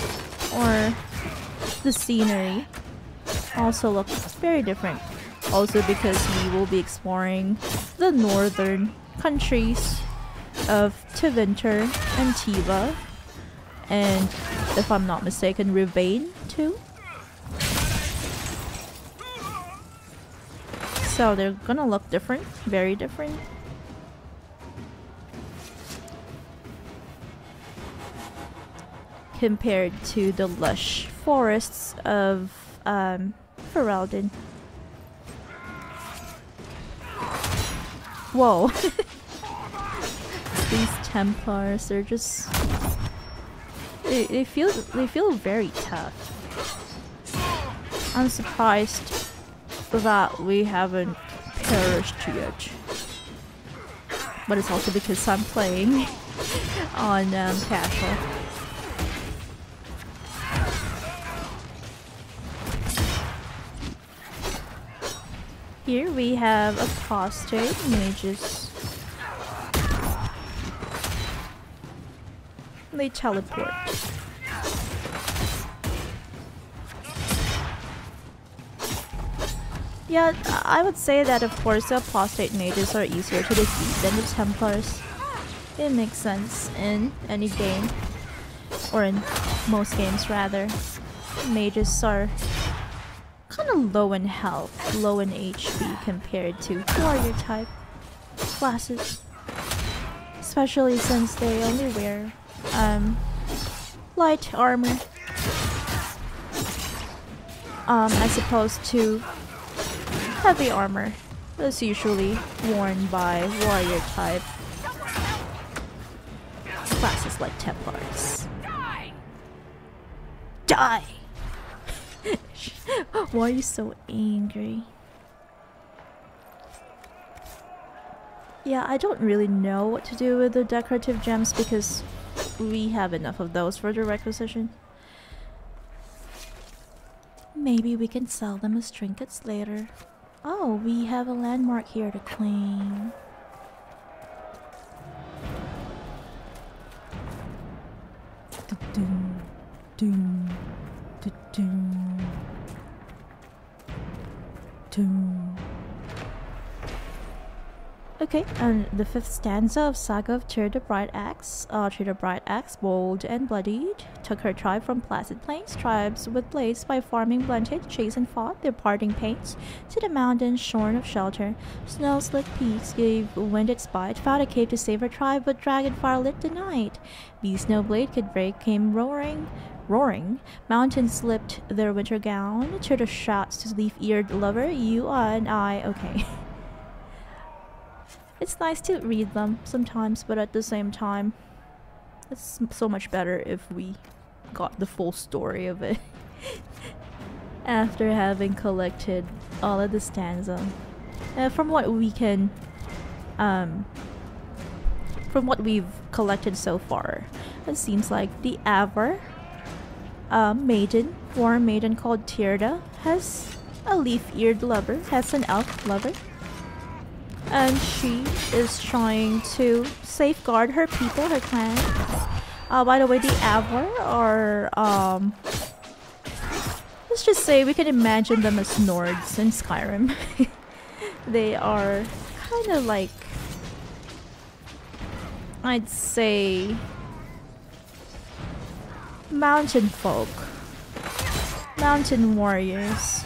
or the scenery also look very different, also because we will be exploring the northern countries of Tevinter and Tiva, and if I'm not mistaken, Rivain too. So they're gonna look different, very different. Compared to the lush forests of Ferelden. Whoa. These Templars, they're just they feel very tough. I'm surprised that we haven't perished yet. But it's also because I'm playing on casual. Here we have apostate mages. They teleport. Yeah, I would say that of course the apostate mages are easier to defeat than the Templars. It makes sense in any game, or in most games rather. Mages are kind of low in health, low in HP compared to warrior type classes. Especially since they only wear light armor as opposed to heavy armor that's usually worn by warrior type classes like Templars. Die! Die! Why are you so angry? Yeah, I don't really know what to do with the decorative gems because we have enough of those for the requisition. Maybe we can sell them as trinkets later. Oh, we have a landmark here to claim. Okay, and the fifth stanza of Saga of Tyr the Bright Axe. Tyr the Bright Axe, bold and bloodied, took her tribe from placid plains, tribes with blades by farming blunted, chased and fought their parting pains, to the mountains shorn of shelter. Snow-slick peaks gave wind its bite, found a cave to save her tribe, but dragonfire lit the night. Beast no blade could break, came roaring. Mountains slipped their winter gown, to the shouts to leaf-eared lover, you and I. Okay. It's nice to read them sometimes, but at the same time, it's so much better if we got the full story of it after having collected all of the stanza. From what we've collected so far, it seems like the Avar war maiden called Tyrda has a leaf-eared lover, has an elf lover. And she is trying to safeguard her people, her clan. By the way, the Avar are, let's just say we can imagine them as Nords in Skyrim. They are kind of like, I'd say, mountain folk, mountain warriors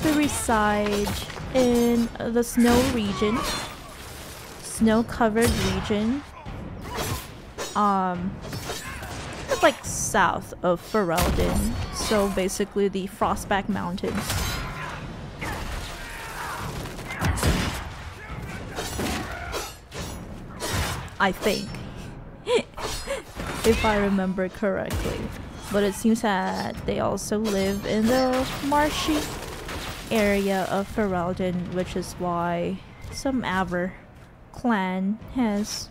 who reside in the snow-covered region, like south of Ferelden, so basically the Frostback Mountains. I think, if I remember correctly, but it seems that they also live in the marshy area of Ferelden, which is why some Avar clan has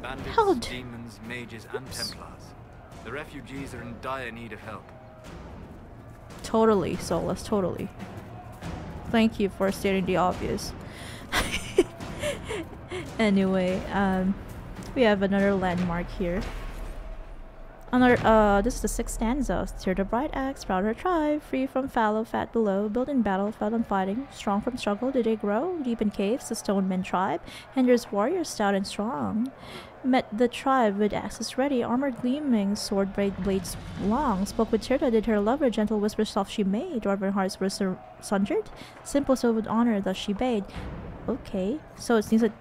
bandits, held. Demons, mages, and Templars. The refugees are in dire need of help. Totally, Solas, totally. Thank you for stating the obvious. Anyway, we have another landmark here. This is the sixth stanza. Tyr the Bright Axe, proud her tribe, free from fallow fat below, built in battle, felt on fighting, strong from struggle did they grow, deep in caves, the stone men tribe, Hinder's warriors stout and strong. Met the tribe with axes ready, armor gleaming, sword blades long, spoke with Tyrda, did her lover, gentle whispers soft she made, dwarven hearts were sundered, simple so with honor thus she bade. Okay, so it seems that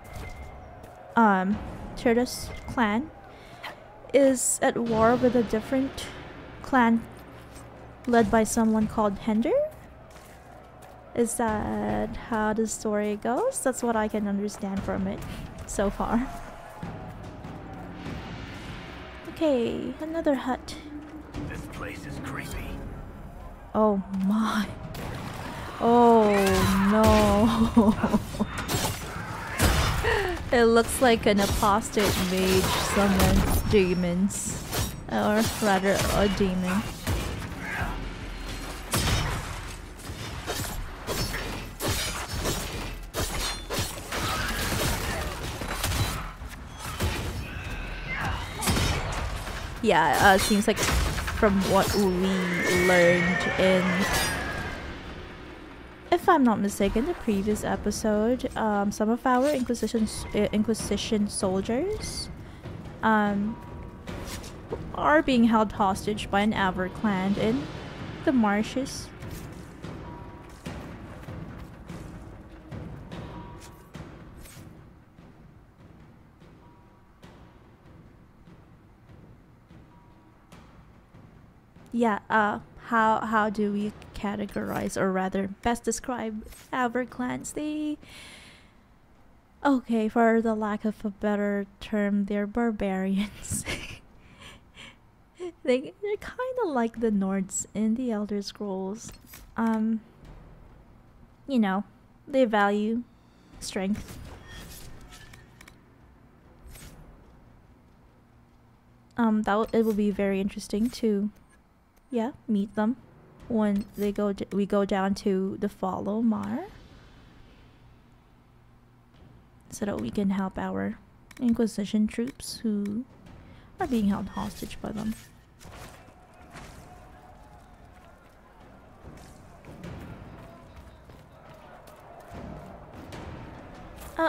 Tyrda's clan is at war with a different clan led by someone called Hinder? Is that how the story goes? That's what I can understand from it so far. Okay, another hut. This place is creepy. Oh my. Oh no. It looks like an apostate mage summoned demons. Or rather, a demon. Yeah, seems like from what we learned in, if I'm not mistaken, the previous episode, some of our Inquisition soldiers are being held hostage by an Avar clan in the marshes. Yeah, how do we categorize, or rather best describe Avar clans? Okay, for the lack of a better term, they're barbarians. They're kind of like the Nords in the Elder Scrolls. You know, they value strength. It will be very interesting to, yeah, meet them when we go down to the Follow Mar, so that we can help our Inquisition troops who are being held hostage by them.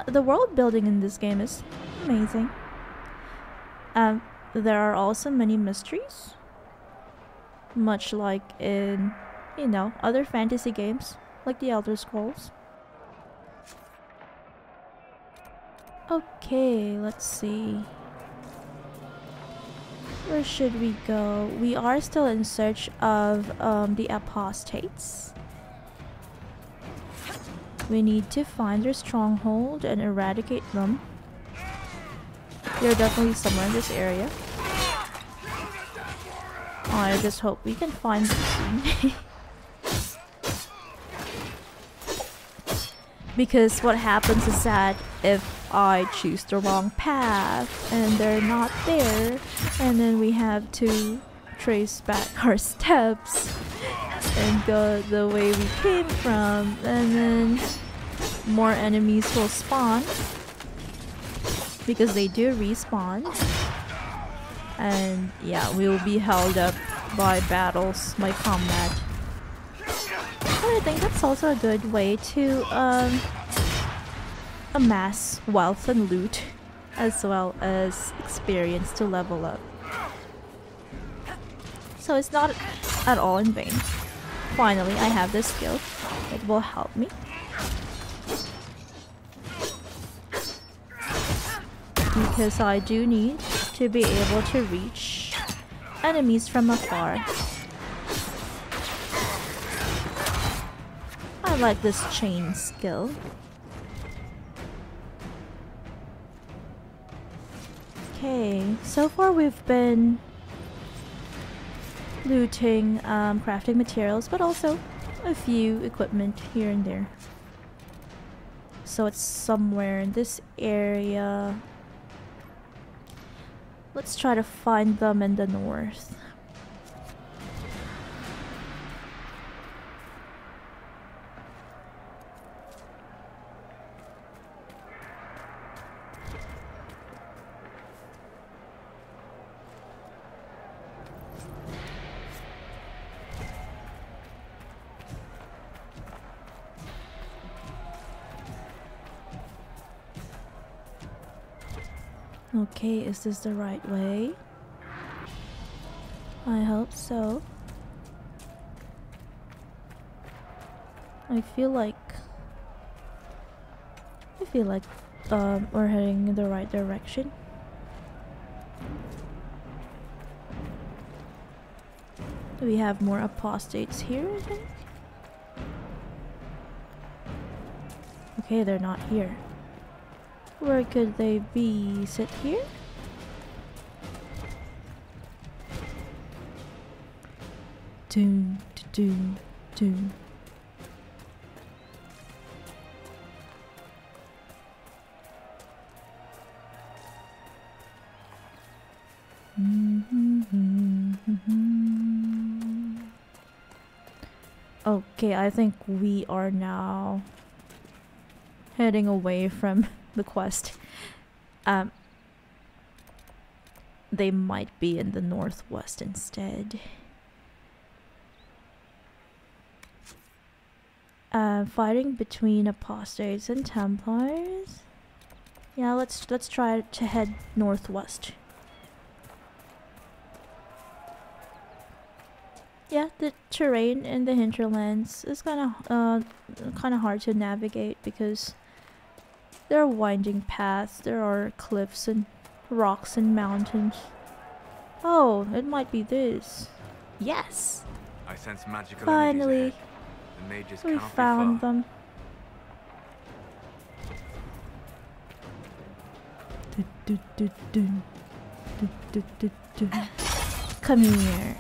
The world building in this game is amazing. There are also many mysteries, much like in, you know, other fantasy games, like the Elder Scrolls. Okay, let's see. Where should we go? We are still in search of the apostates. We need to find their stronghold and eradicate them. They're definitely somewhere in this area. I just hope we can find them soon. Because what happens is that if I choose the wrong path and they're not there, and then we have to trace back our steps and go the way we came from, and then more enemies will spawn, because they do respawn, and yeah, we will be held up by battles, by combat. I think that's also a good way to amass wealth and loot, as well as experience to level up. So it's not at all in vain. Finally, I have this skill. It will help me. Because I do need to be able to reach enemies from afar. I like this chain skill. Okay, so far we've been looting, crafting materials, but also a few equipment here and there. So it's somewhere in this area. Let's try to find them in the north. Okay, is this the right way? I hope so. I feel like we're heading in the right direction. Do we have more apostates here, I think? Okay, they're not here. Where could they be? Sit here? Doom, doom, doom. Okay, I think we are now heading away from the quest. They might be in the northwest instead. Fighting between apostates and Templars. Yeah, let's try to head northwest. Yeah, the terrain in the Hinterlands is kind of hard to navigate because there are winding paths, there are cliffs and rocks and mountains. Oh, it might be this. Yes! I sense magical finally, the mages we cannot found be far. them. Come here.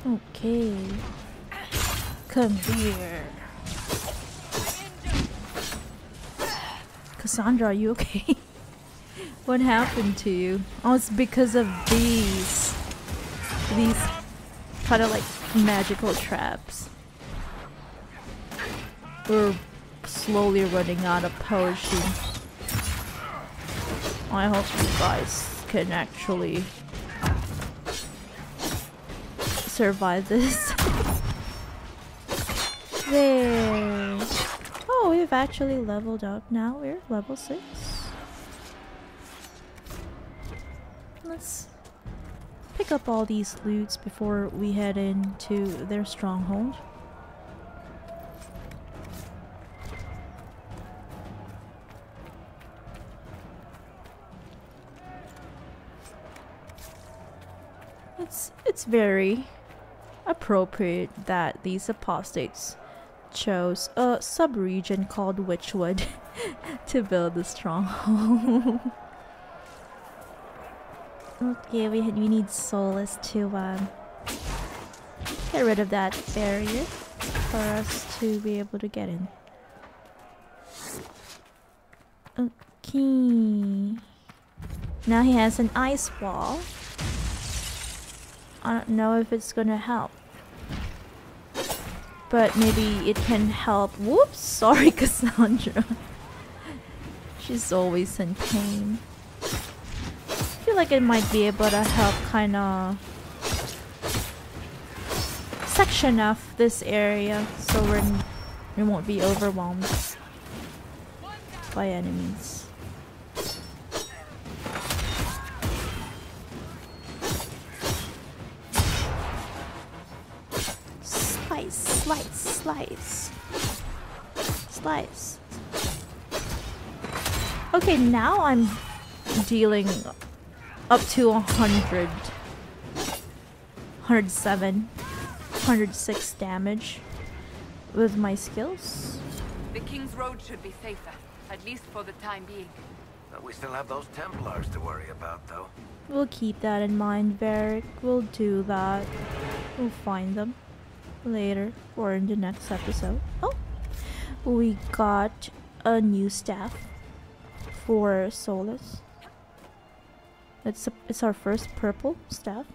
Okay. Come here. Cassandra, are you okay? What happened to you? Oh, it's because of these kind of like magical traps. We're slowly running out of potions. I hope you guys can actually survive this. There. Oh, we've actually leveled up now. We're level 6. Let's pick up all these loots before we head into their stronghold. It's very appropriate that these apostates chose a sub-region called Witchwood to build the stronghold. Okay, we need Solas to get rid of that barrier for us to be able to get in. Okay. Now he has an ice wall. I don't know if it's gonna help. But maybe it can help. Whoops! Sorry, Cassandra. She's always in pain. I feel like it might be able to help kinda section off this area so we won't be overwhelmed by enemies. Slice. Okay, now I'm dealing up to 100, 107, 106 damage with my skills. The King's Road should be safer, at least for the time being. But we still have those Templars to worry about, though. We'll keep that in mind, Varric. We'll do that. We'll find them later or in the next episode. Oh, we got a new staff for Solas. It's our first purple staff.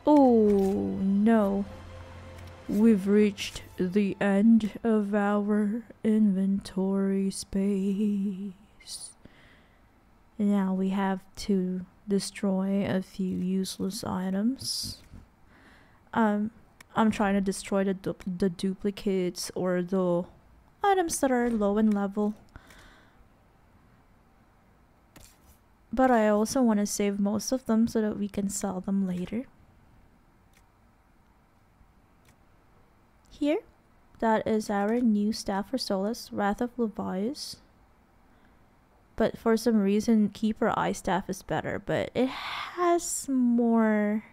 Oh no, we've reached the end of our inventory space. Now we have to destroy a few useless items. I'm trying to destroy the duplicates or the items that are low in level. But I also want to save most of them so that we can sell them later. Here, that is our new staff for Solas, Wrath of Levias. But for some reason, Keeper Eye Staff is better, but it has more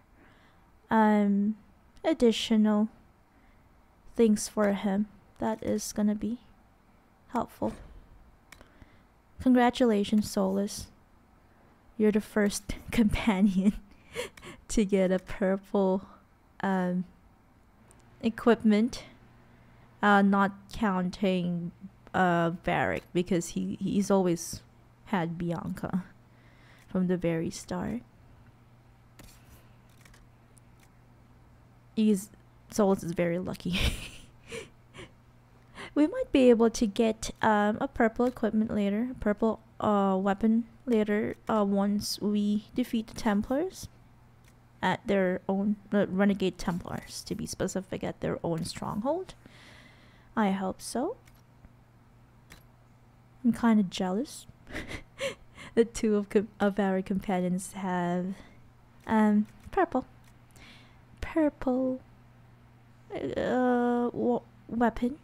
additional things for him that is gonna be helpful. Congratulations, Solas. You're the first companion to get a purple equipment, not counting Varric, because he's always had Bianca from the very start. Solas is very lucky. We might be able to get a purple equipment later, a purple weapon later, once we defeat the Templars at their own, Renegade Templars to be specific, at their own stronghold. I hope so. I'm kind of jealous. The two of our companions have purple weapon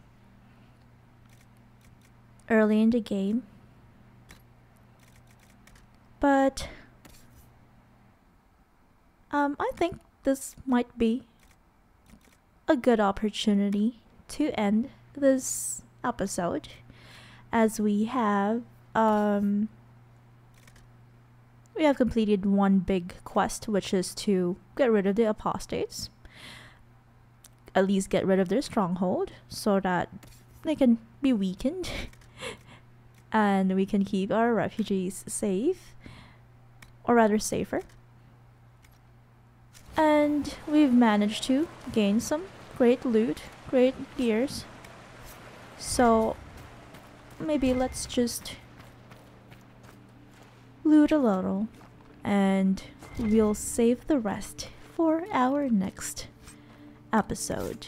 early in the game, but I think this might be a good opportunity to end this episode, as we have completed one big quest, which is to get rid of the apostates, at least get rid of their stronghold so that they can be weakened and we can keep our refugees safe, or rather safer. And we've managed to gain some great loot, great gears. So maybe let's just loot a little and we'll save the rest for our next episode.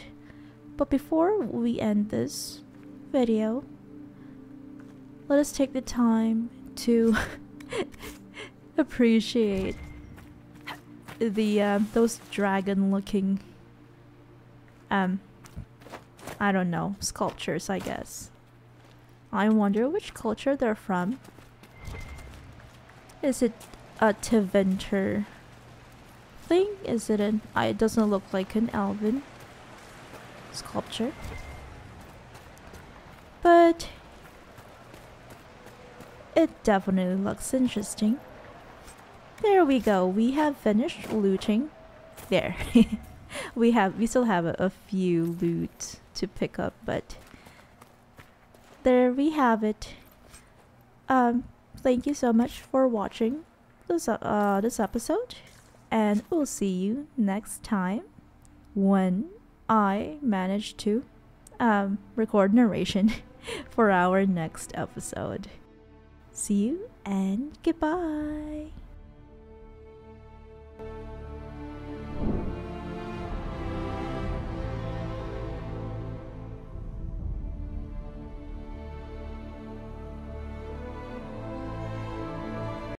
But before we end this video, let us take the time to appreciate the those dragon looking I don't know, sculptures, I guess. I wonder which culture they're from. Is it a Tevinter thing? Is it an... it doesn't look like an elven sculpture. But it definitely looks interesting. There we go. We have finished looting. There. we still have a few loot to pick up, but there we have it. Thank you so much for watching this episode, and we'll see you next time when I manage to record narration for our next episode. See you and goodbye.